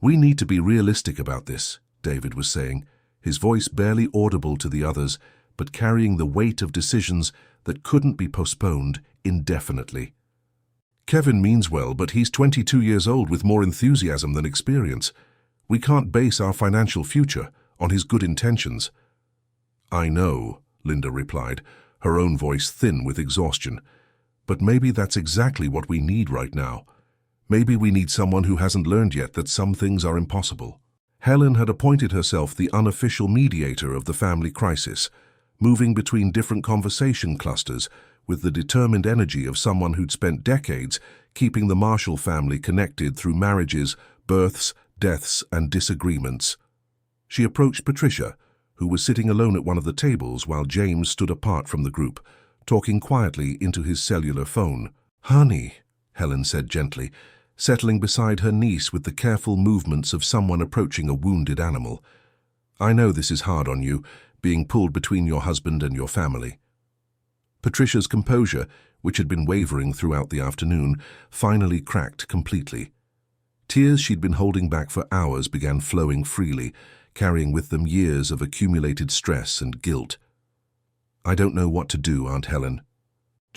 "We need to be realistic about this," David was saying, his voice barely audible to the others, but carrying the weight of decisions that couldn't be postponed indefinitely. "Kevin means well, but he's 22 years old with more enthusiasm than experience. We can't base our financial future on his good intentions." "I know," Linda replied, her own voice thin with exhaustion. "But maybe that's exactly what we need right now. Maybe we need someone who hasn't learned yet that some things are impossible." Helen had appointed herself the unofficial mediator of the family crisis, moving between different conversation clusters with the determined energy of someone who'd spent decades keeping the Marshall family connected through marriages, births, deaths, and disagreements. She approached Patricia, who was sitting alone at one of the tables while James stood apart from the group, talking quietly into his cellular phone. "Honey," Helen said gently, settling beside her niece with the careful movements of someone approaching a wounded animal. "I know this is hard on you, being pulled between your husband and your family." Patricia's composure, which had been wavering throughout the afternoon, finally cracked completely. Tears she'd been holding back for hours began flowing freely, carrying with them years of accumulated stress and guilt. "I don't know what to do, Aunt Helen."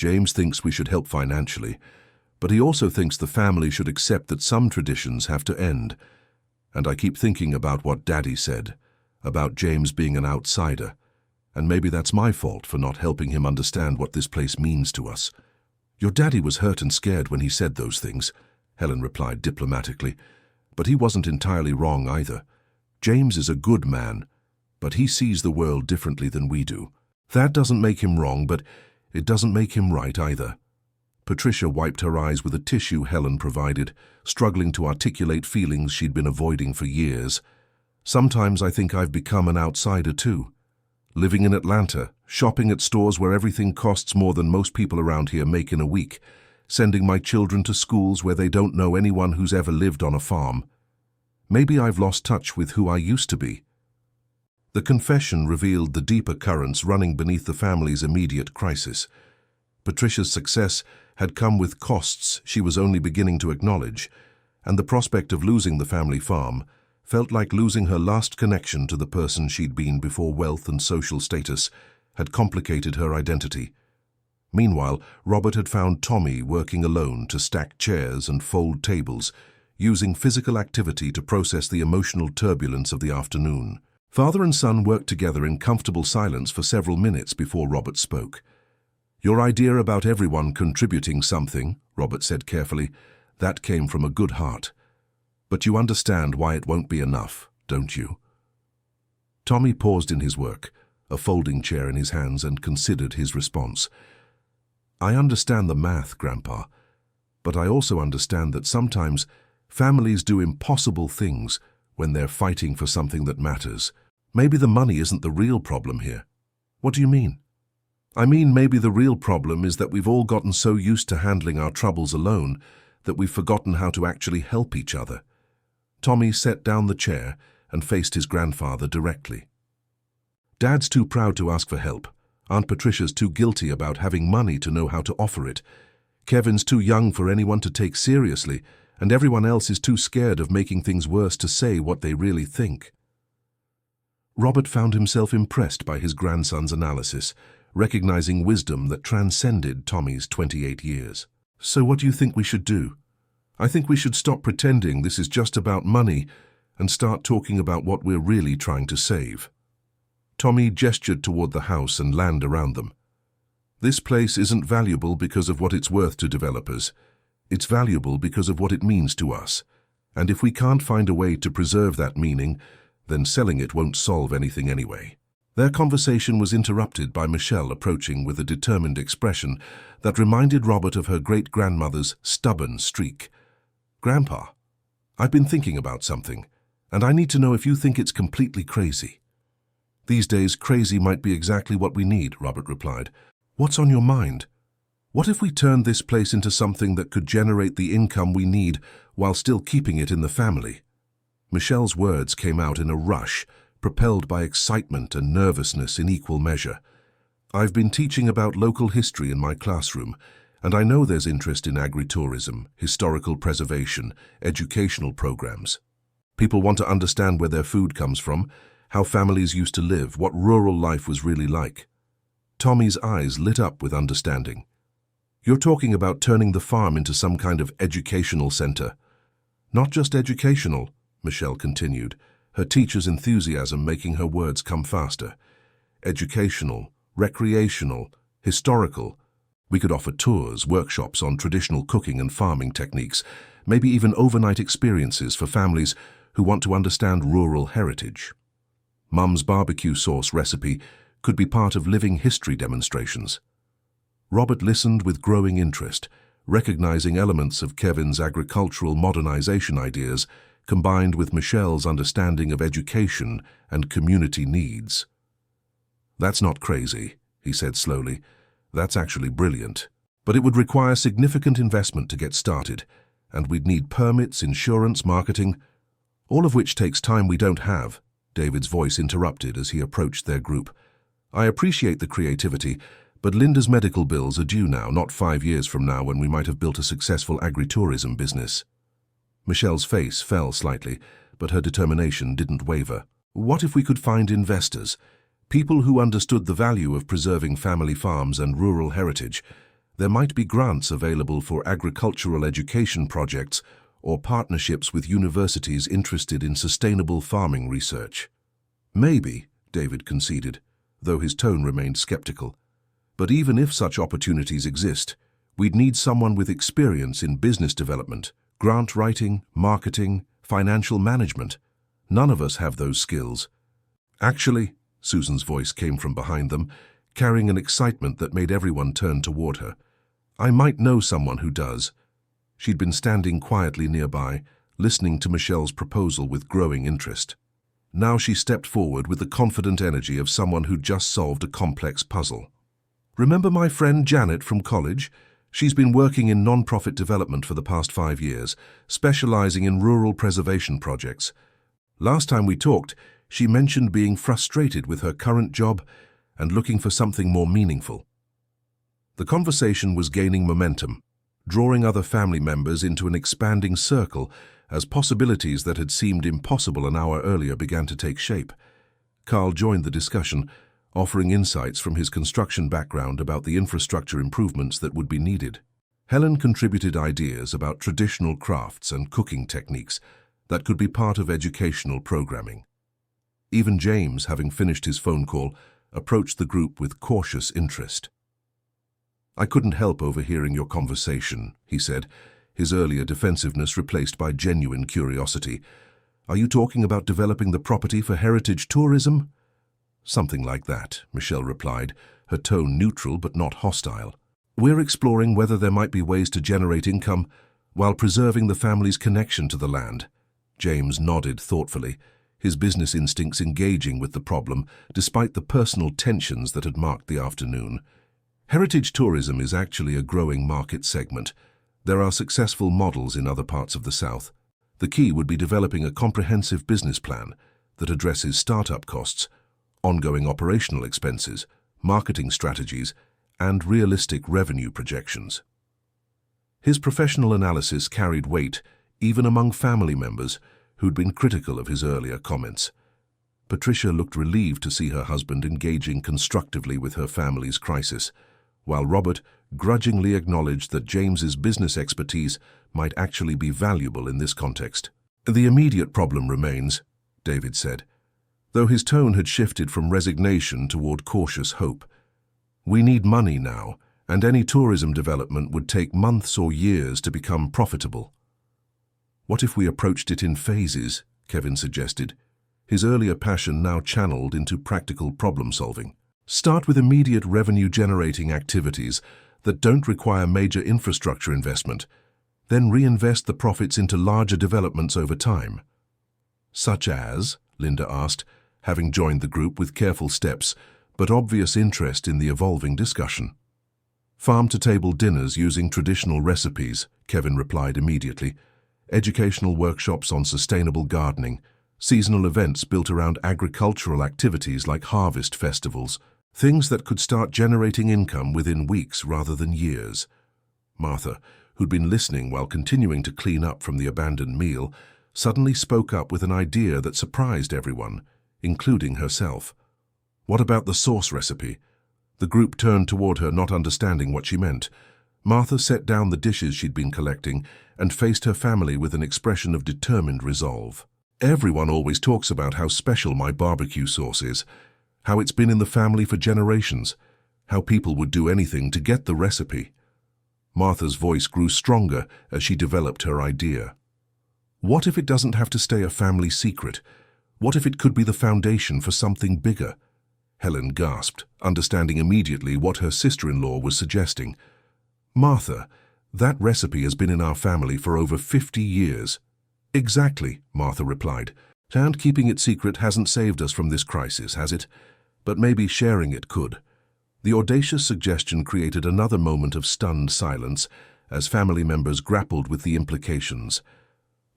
James thinks we should help financially, but he also thinks the family should accept that some traditions have to end. And I keep thinking about what Daddy said, about James being an outsider, and maybe that's my fault for not helping him understand what this place means to us. Your daddy was hurt and scared when he said those things, Helen replied diplomatically, but he wasn't entirely wrong either. James is a good man, but he sees the world differently than we do. That doesn't make him wrong, but it doesn't make him right either. Patricia wiped her eyes with a tissue Helen provided, struggling to articulate feelings she'd been avoiding for years. Sometimes I think I've become an outsider too. Living in Atlanta, shopping at stores where everything costs more than most people around here make in a week, sending my children to schools where they don't know anyone who's ever lived on a farm. Maybe I've lost touch with who I used to be. The confession revealed the deeper currents running beneath the family's immediate crisis. Patricia's success had come with costs she was only beginning to acknowledge, and the prospect of losing the family farm felt like losing her last connection to the person she'd been before wealth and social status had complicated her identity. Meanwhile, Robert had found Tommy working alone to stack chairs and fold tables, using physical activity to process the emotional turbulence of the afternoon. Father and son worked together in comfortable silence for several minutes before Robert spoke. "Your idea about everyone contributing something," Robert said carefully, "that came from a good heart. But you understand why it won't be enough, don't you?" Tommy paused in his work, a folding chair in his hands, and considered his response. "I understand the math, Grandpa, but I also understand that sometimes families do impossible things when they're fighting for something that matters. Maybe the money isn't the real problem here." "What do you mean?" "I mean, maybe the real problem is that we've all gotten so used to handling our troubles alone that we've forgotten how to actually help each other." Tommy set down the chair and faced his grandfather directly. "Dad's too proud to ask for help. Aunt Patricia's too guilty about having money to know how to offer it. Kevin's too young for anyone to take seriously, and everyone else is too scared of making things worse to say what they really think." Robert found himself impressed by his grandson's analysis, recognizing wisdom that transcended Tommy's 28 years. "So what do you think we should do?" "I think we should stop pretending this is just about money and start talking about what we're really trying to save." Tommy gestured toward the house and land around them. "This place isn't valuable because of what it's worth to developers. It's valuable because of what it means to us. And if we can't find a way to preserve that meaning, then selling it won't solve anything anyway." Their conversation was interrupted by Michelle approaching with a determined expression that reminded Robert of her great-grandmother's stubborn streak. "Grandpa, I've been thinking about something, and I need to know if you think it's completely crazy." "These days, crazy might be exactly what we need," Robert replied. "What's on your mind? What if we turned this place into something that could generate the income we need while still keeping it in the family?" Michelle's words came out in a rush, propelled by excitement and nervousness in equal measure. "I've been teaching about local history in my classroom, and I know there's interest in agritourism, historical preservation, educational programs. People want to understand where their food comes from, how families used to live, what rural life was really like." Tommy's eyes lit up with understanding. "You're talking about turning the farm into some kind of educational center." "Not just educational," Michelle continued, her teacher's enthusiasm making her words come faster. "Educational, recreational, historical. We could offer tours, workshops on traditional cooking and farming techniques, maybe even overnight experiences for families who want to understand rural heritage. Mum's barbecue sauce recipe could be part of living history demonstrations." Robert listened with growing interest, recognizing elements of Kevin's agricultural modernization ideas combined with Michelle's understanding of education and community needs. "That's not crazy," he said slowly. "That's actually brilliant. But it would require significant investment to get started, and we'd need permits, insurance, marketing, all of which takes time we don't have," David's voice interrupted as he approached their group. "I appreciate the creativity, but Linda's medical bills are due now, not 5 years from now when we might have built a successful agritourism business." Michelle's face fell slightly, but her determination didn't waver. "What if we could find investors? People who understood the value of preserving family farms and rural heritage. There might be grants available for agricultural education projects or partnerships with universities interested in sustainable farming research. Maybe, David conceded, though his tone remained skeptical. But even if such opportunities exist, we'd need someone with experience in business development, grant writing, marketing, financial management. None of us have those skills. Actually, Susan's voice came from behind them, carrying an excitement that made everyone turn toward her. I might know someone who does. She'd been standing quietly nearby, listening to Michelle's proposal with growing interest. Now she stepped forward with the confident energy of someone who'd just solved a complex puzzle. Remember my friend Janet from college? She's been working in non-profit development for the past 5 years, specializing in rural preservation projects. Last time we talked, she mentioned being frustrated with her current job and looking for something more meaningful. The conversation was gaining momentum, drawing other family members into an expanding circle as possibilities that had seemed impossible an hour earlier began to take shape. Carl joined the discussion, offering insights from his construction background about the infrastructure improvements that would be needed. Helen contributed ideas about traditional crafts and cooking techniques that could be part of educational programming. Even James, having finished his phone call, approached the group with cautious interest. I couldn't help overhearing your conversation, he said, his earlier defensiveness replaced by genuine curiosity. Are you talking about developing the property for heritage tourism? Something like that, Michelle replied, her tone neutral but not hostile. We're exploring whether there might be ways to generate income while preserving the family's connection to the land. James nodded thoughtfully, his business instincts engaging with the problem despite the personal tensions that had marked the afternoon. Heritage tourism is actually a growing market segment. There are successful models in other parts of the South. The key would be developing a comprehensive business plan that addresses startup costs, ongoing operational expenses, marketing strategies, and realistic revenue projections. His professional analysis carried weight even among family members who'd been critical of his earlier comments. Patricia looked relieved to see her husband engaging constructively with her family's crisis, while Robert grudgingly acknowledged that James's business expertise might actually be valuable in this context. The immediate problem remains, David said, though his tone had shifted from resignation toward cautious hope. We need money now, and any tourism development would take months or years to become profitable. What if we approached it in phases, Kevin suggested, his earlier passion now channeled into practical problem-solving. Start with immediate revenue-generating activities that don't require major infrastructure investment, then reinvest the profits into larger developments over time. Such as, Linda asked, having joined the group with careful steps but obvious interest in the evolving discussion. Farm-to-table dinners using traditional recipes, Kevin replied immediately. Educational workshops on sustainable gardening, seasonal events built around agricultural activities like harvest festivals, things that could start generating income within weeks rather than years. Martha, who'd been listening while continuing to clean up from the abandoned meal, suddenly spoke up with an idea that surprised everyone, including herself. What about the sauce recipe? The group turned toward her, not understanding what she meant. Martha set down the dishes she'd been collecting and faced her family with an expression of determined resolve. Everyone always talks about how special my barbecue sauce is, how it's been in the family for generations, how people would do anything to get the recipe. Martha's voice grew stronger as she developed her idea. What if it doesn't have to stay a family secret? What if it could be the foundation for something bigger? Helen gasped, understanding immediately what her sister-in-law was suggesting. Martha, that recipe has been in our family for over 50 years. Exactly, Martha replied. And keeping it secret hasn't saved us from this crisis, has it? But maybe sharing it could. The audacious suggestion created another moment of stunned silence as family members grappled with the implications.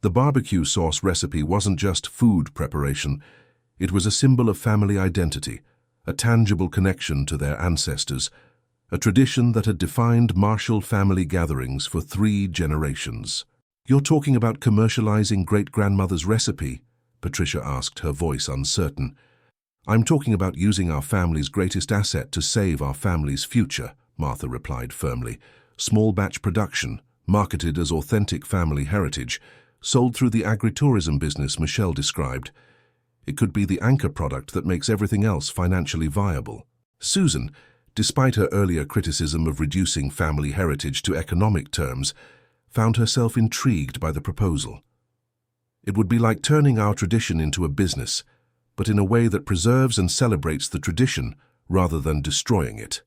The barbecue sauce recipe wasn't just food preparation. It was a symbol of family identity, a tangible connection to their ancestors, a tradition that had defined Marshall family gatherings for 3 generations. You're talking about commercializing great-grandmother's recipe? Patricia asked, her voice uncertain. I'm talking about using our family's greatest asset to save our family's future, Martha replied firmly. Small batch production, marketed as authentic family heritage, sold through the agritourism business Michelle described. It could be the anchor product that makes everything else financially viable. Susan, despite her earlier criticism of reducing family heritage to economic terms, found herself intrigued by the proposal. It would be like turning our tradition into a business, but in a way that preserves and celebrates the tradition rather than destroying it.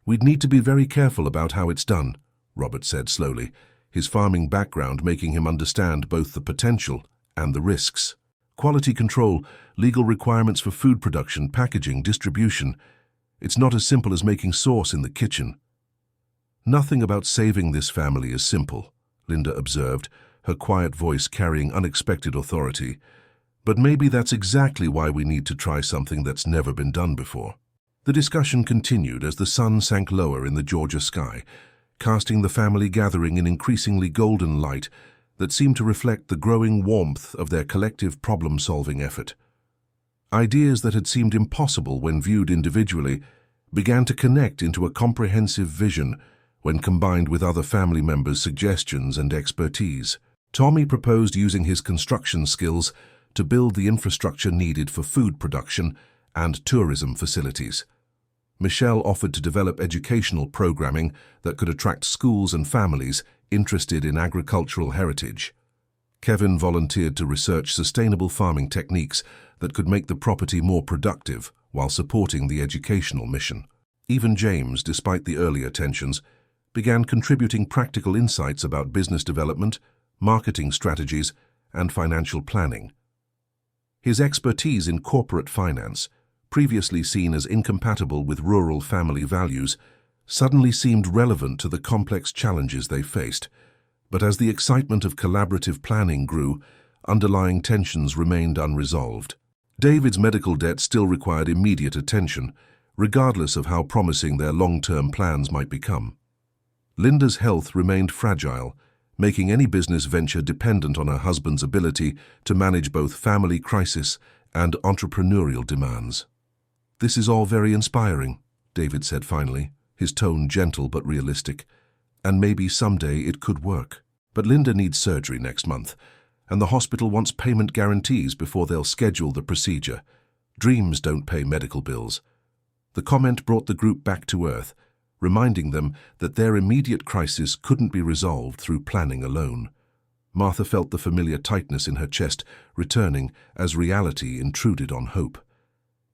We'd need to be very careful about how it's done, Robert said slowly, his farming background making him understand both the potential and the risks. Quality control, legal requirements for food production, packaging, distribution. It's not as simple as making sauce in the kitchen. Nothing about saving this family is simple, Linda observed, her quiet voice carrying unexpected authority. But maybe that's exactly why we need to try something that's never been done before. The discussion continued as the sun sank lower in the Georgia sky, casting the family gathering in increasingly golden light that seemed to reflect the growing warmth of their collective problem-solving effort. Ideas that had seemed impossible when viewed individually began to connect into a comprehensive vision when combined with other family members' suggestions and expertise. Tommy proposed using his construction skills to build the infrastructure needed for food production and tourism facilities. Michelle offered to develop educational programming that could attract schools and families interested in agricultural heritage. Kevin volunteered to research sustainable farming techniques that could make the property more productive while supporting the educational mission. Even James, despite the earlier tensions, began contributing practical insights about business development, marketing strategies, and financial planning. His expertise in corporate finance, previously seen as incompatible with rural family values, suddenly seemed relevant to the complex challenges they faced. But as the excitement of collaborative planning grew, underlying tensions remained unresolved. David's medical debt still required immediate attention, regardless of how promising their long-term plans might become. Linda's health remained fragile, making any business venture dependent on her husband's ability to manage both family crisis and entrepreneurial demands. "This is all very inspiring," David said finally, his tone gentle but realistic. "And maybe someday it could work. But Linda needs surgery next month, and the hospital wants payment guarantees before they'll schedule the procedure. Dreams don't pay medical bills." The comment brought the group back to earth, reminding them that their immediate crisis couldn't be resolved through planning alone. Martha felt the familiar tightness in her chest returning as reality intruded on hope.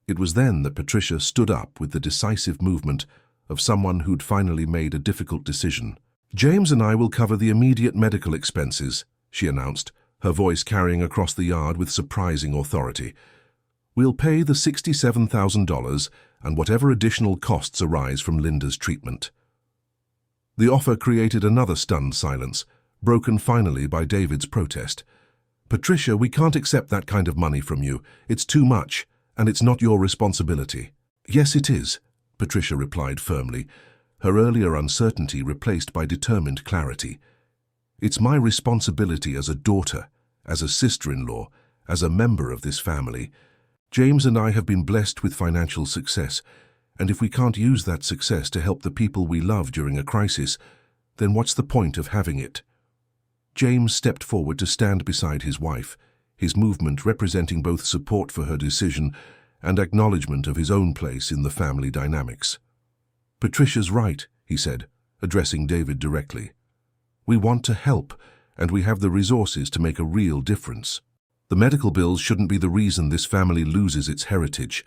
It was then that Patricia stood up with the decisive movement of someone who'd finally made a difficult decision. "James and I will cover the immediate medical expenses," she announced, her voice carrying across the yard with surprising authority. "We'll pay the $67,000 and whatever additional costs arise from Linda's treatment." The offer created another stunned silence, broken finally by David's protest. "Patricia, we can't accept that kind of money from you. It's too much, and it's not your responsibility." "Yes, it is," Patricia replied firmly, her earlier uncertainty replaced by determined clarity. "It's my responsibility as a daughter, as a sister-in-law, as a member of this family. James and I have been blessed with financial success, and if we can't use that success to help the people we love during a crisis, then what's the point of having it?" James stepped forward to stand beside his wife, his movement representing both support for her decision and acknowledgement of his own place in the family dynamics. "Patricia's right," he said, addressing David directly. "We want to help, and we have the resources to make a real difference. The medical bills shouldn't be the reason this family loses its heritage.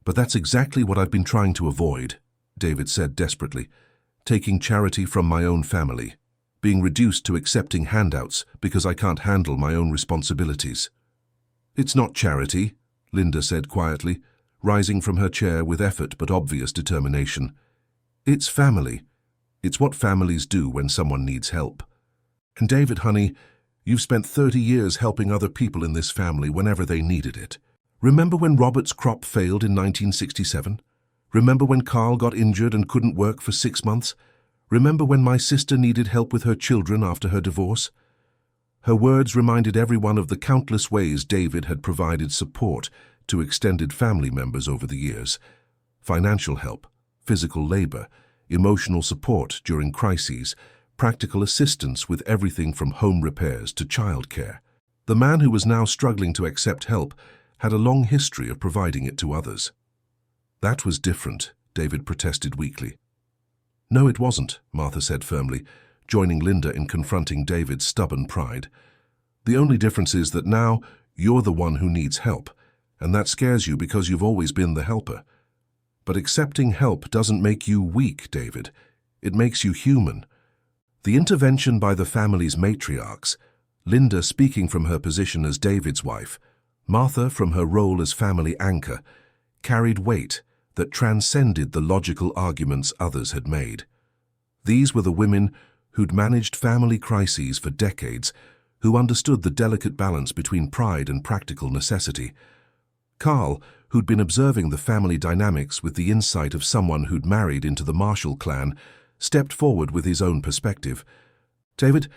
But that's exactly what I've been trying to avoid," David said desperately. "Taking charity from my own family, being reduced to accepting handouts because I can't handle my own responsibilities." "It's not charity," Linda said quietly, rising from her chair with effort but obvious determination. "It's family. It's what families do when someone needs help. And David, honey, you've spent 30 years helping other people in this family whenever they needed it. Remember when Robert's crop failed in 1967? Remember when Carl got injured and couldn't work for 6 months? Remember when my sister needed help with her children after her divorce?" Her words reminded everyone of the countless ways David had provided support to extended family members over the years. Financial help, physical labor, emotional support during crises, practical assistance with everything from home repairs to childcare. The man who was now struggling to accept help had a long history of providing it to others. That was different, David protested weakly. No, it wasn't, Martha said firmly, joining Linda in confronting David's stubborn pride. The only difference is that now you're the one who needs help, and that scares you because you've always been the helper. But accepting help doesn't make you weak, David. It makes you human. The intervention by the family's matriarchs, Linda speaking from her position as David's wife, Martha from her role as family anchor, carried weight that transcended the logical arguments others had made. These were the women who'd managed family crises for decades, who understood the delicate balance between pride and practical necessity. Carl, who'd been observing the family dynamics with the insight of someone who'd married into the Marshall clan, stepped forward with his own perspective. David,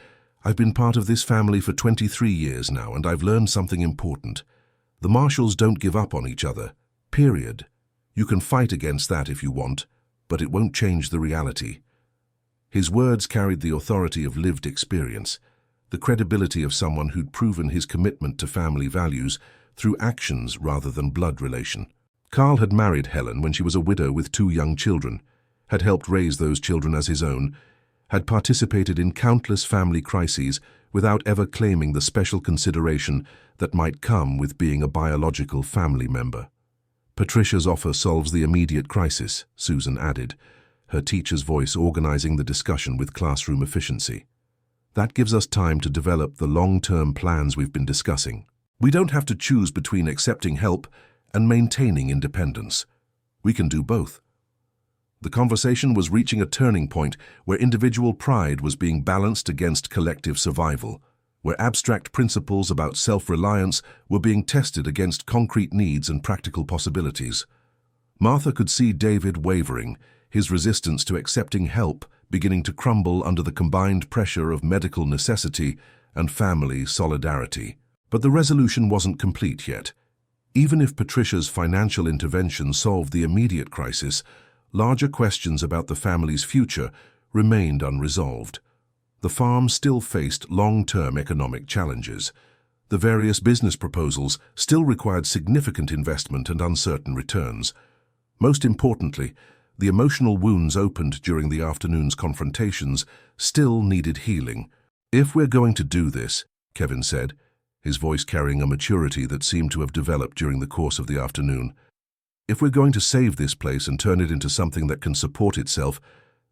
I've been part of this family for 23 years now, and I've learned something important. The Marshalls don't give up on each other, period. You can fight against that if you want, but it won't change the reality. His words carried the authority of lived experience, the credibility of someone who'd proven his commitment to family values through actions rather than blood relation. Carl had married Helen when she was a widow with 2 young children, had helped raise those children as his own, had participated in countless family crises without ever claiming the special consideration that might come with being a biological family member. Patricia's offer solves the immediate crisis, Susan added, her teacher's voice organizing the discussion with classroom efficiency. That gives us time to develop the long-term plans we've been discussing. We don't have to choose between accepting help and maintaining independence. We can do both. The conversation was reaching a turning point where individual pride was being balanced against collective survival, where abstract principles about self-reliance were being tested against concrete needs and practical possibilities. Martha could see David wavering, his resistance to accepting help beginning to crumble under the combined pressure of medical necessity and family solidarity. But the resolution wasn't complete yet. Even if Patricia's financial intervention solved the immediate crisis, larger questions about the family's future remained unresolved. The farm still faced long-term economic challenges. The various business proposals still required significant investment and uncertain returns. Most importantly, the emotional wounds opened during the afternoon's confrontations still needed healing. If we're going to do this, Kevin said, his voice carrying a maturity that seemed to have developed during the course of the afternoon, if we're going to save this place and turn it into something that can support itself,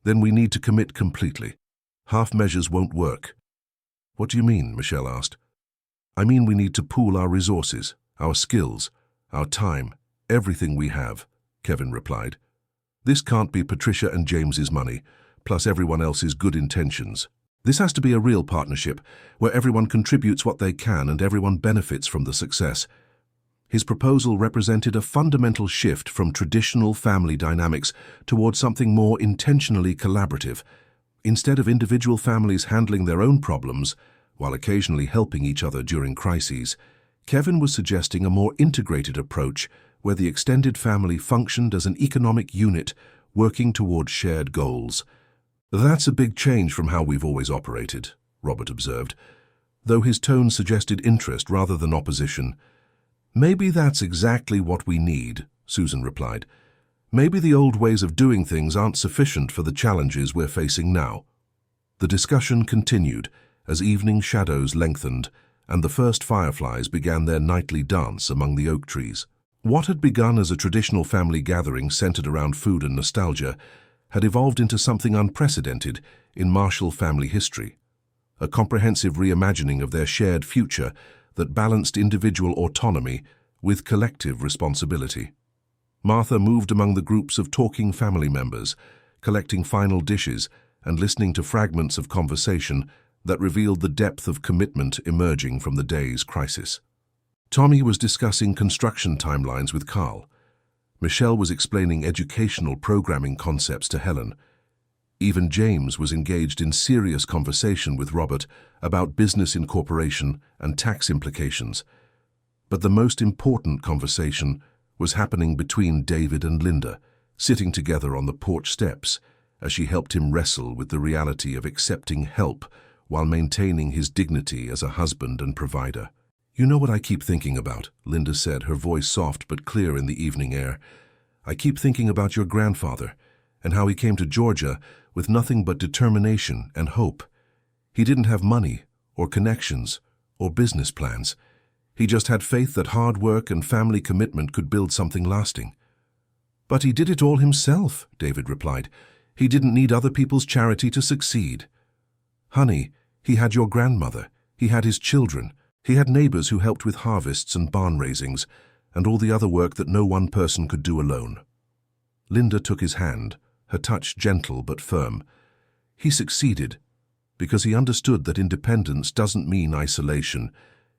then we need to commit completely. Half measures won't work. What do you mean? Michelle asked. I mean we need to pool our resources, our skills, our time, everything we have, Kevin replied. This can't be Patricia and James's money, plus everyone else's good intentions. This has to be a real partnership, where everyone contributes what they can and everyone benefits from the success. His proposal represented a fundamental shift from traditional family dynamics towards something more intentionally collaborative. Instead of individual families handling their own problems, while occasionally helping each other during crises, Kevin was suggesting a more integrated approach where the extended family functioned as an economic unit working toward shared goals. That's a big change from how we've always operated, Robert observed, though his tone suggested interest rather than opposition. Maybe that's exactly what we need, Susan replied. Maybe the old ways of doing things aren't sufficient for the challenges we're facing now. The discussion continued as evening shadows lengthened and the first fireflies began their nightly dance among the oak trees. What had begun as a traditional family gathering centered around food and nostalgia had evolved into something unprecedented in Marshall family history, a comprehensive reimagining of their shared future that balanced individual autonomy with collective responsibility. Martha moved among the groups of talking family members, collecting final dishes and listening to fragments of conversation that revealed the depth of commitment emerging from the day's crisis. Tommy was discussing construction timelines with Carl. Michelle was explaining educational programming concepts to Helen. Even James was engaged in serious conversation with Robert about business incorporation and tax implications. But the most important conversation was happening between David and Linda, sitting together on the porch steps, as she helped him wrestle with the reality of accepting help while maintaining his dignity as a husband and provider. "You know what I keep thinking about," Linda said, her voice soft but clear in the evening air. "I keep thinking about your grandfather and how he came to Georgia with nothing but determination and hope. He didn't have money or connections or business plans. He just had faith that hard work and family commitment could build something lasting." "But he did it all himself," David replied. "He didn't need other people's charity to succeed." "Honey, he had your grandmother, he had his children, he had neighbors who helped with harvests and barn raisings, and all the other work that no one person could do alone." Linda took his hand, her touch gentle but firm. "He succeeded because he understood that independence doesn't mean isolation.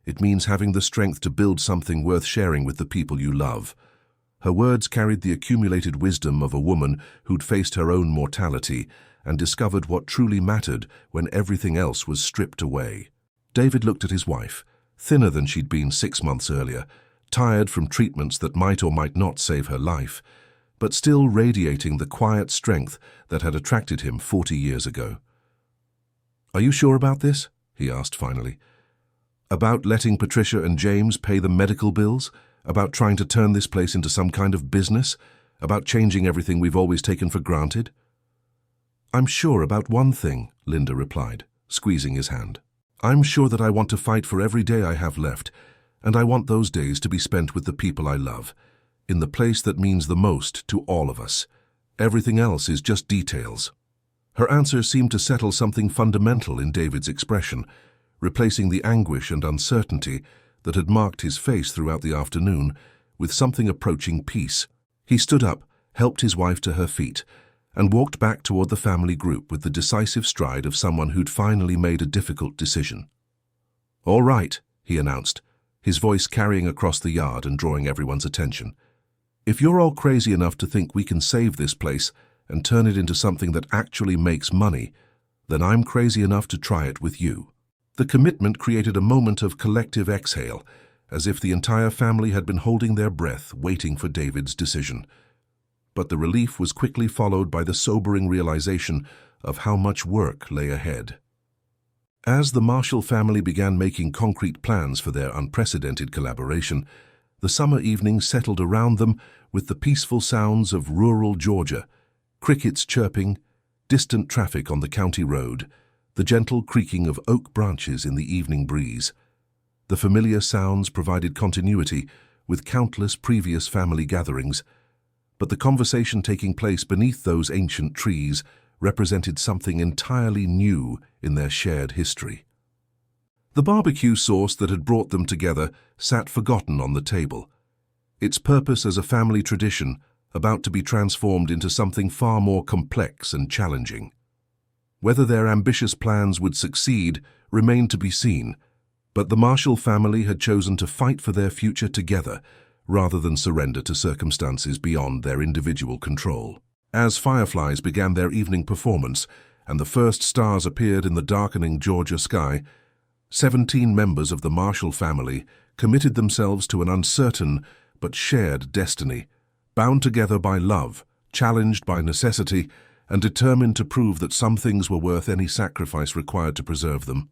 It means having the strength to build something worth sharing with the people you love." Her words carried the accumulated wisdom of a woman who'd faced her own mortality and discovered what truly mattered when everything else was stripped away. David looked at his wife, thinner than she'd been 6 months earlier, tired from treatments that might or might not save her life, but still radiating the quiet strength that had attracted him 40 years ago. "Are you sure about this?" he asked finally. "About letting Patricia and James pay the medical bills? About trying to turn this place into some kind of business? About changing everything we've always taken for granted?" "I'm sure about one thing," Linda replied, squeezing his hand. "I'm sure that I want to fight for every day I have left, and I want those days to be spent with the people I love, in the place that means the most to all of us. Everything else is just details." Her answer seemed to settle something fundamental in David's expression, replacing the anguish and uncertainty that had marked his face throughout the afternoon with something approaching peace. He stood up, helped his wife to her feet, and walked back toward the family group with the decisive stride of someone who'd finally made a difficult decision. "All right," he announced, his voice carrying across the yard and drawing everyone's attention. "If you're all crazy enough to think we can save this place and turn it into something that actually makes money, then I'm crazy enough to try it with you." The commitment created a moment of collective exhale, as if the entire family had been holding their breath, waiting for David's decision. But the relief was quickly followed by the sobering realization of how much work lay ahead. As the Marshall family began making concrete plans for their unprecedented collaboration, the summer evenings settled around them with the peaceful sounds of rural Georgia, crickets chirping, distant traffic on the county road, the gentle creaking of oak branches in the evening breeze. The familiar sounds provided continuity with countless previous family gatherings, but the conversation taking place beneath those ancient trees represented something entirely new in their shared history. The barbecue sauce that had brought them together sat forgotten on the table, its purpose as a family tradition about to be transformed into something far more complex and challenging. Whether their ambitious plans would succeed remained to be seen, but the Marshall family had chosen to fight for their future together rather than surrender to circumstances beyond their individual control. As fireflies began their evening performance and the first stars appeared in the darkening Georgia sky, 17 members of the Marshall family committed themselves to an uncertain but shared destiny, bound together by love, challenged by necessity, and determined to prove that some things were worth any sacrifice required to preserve them.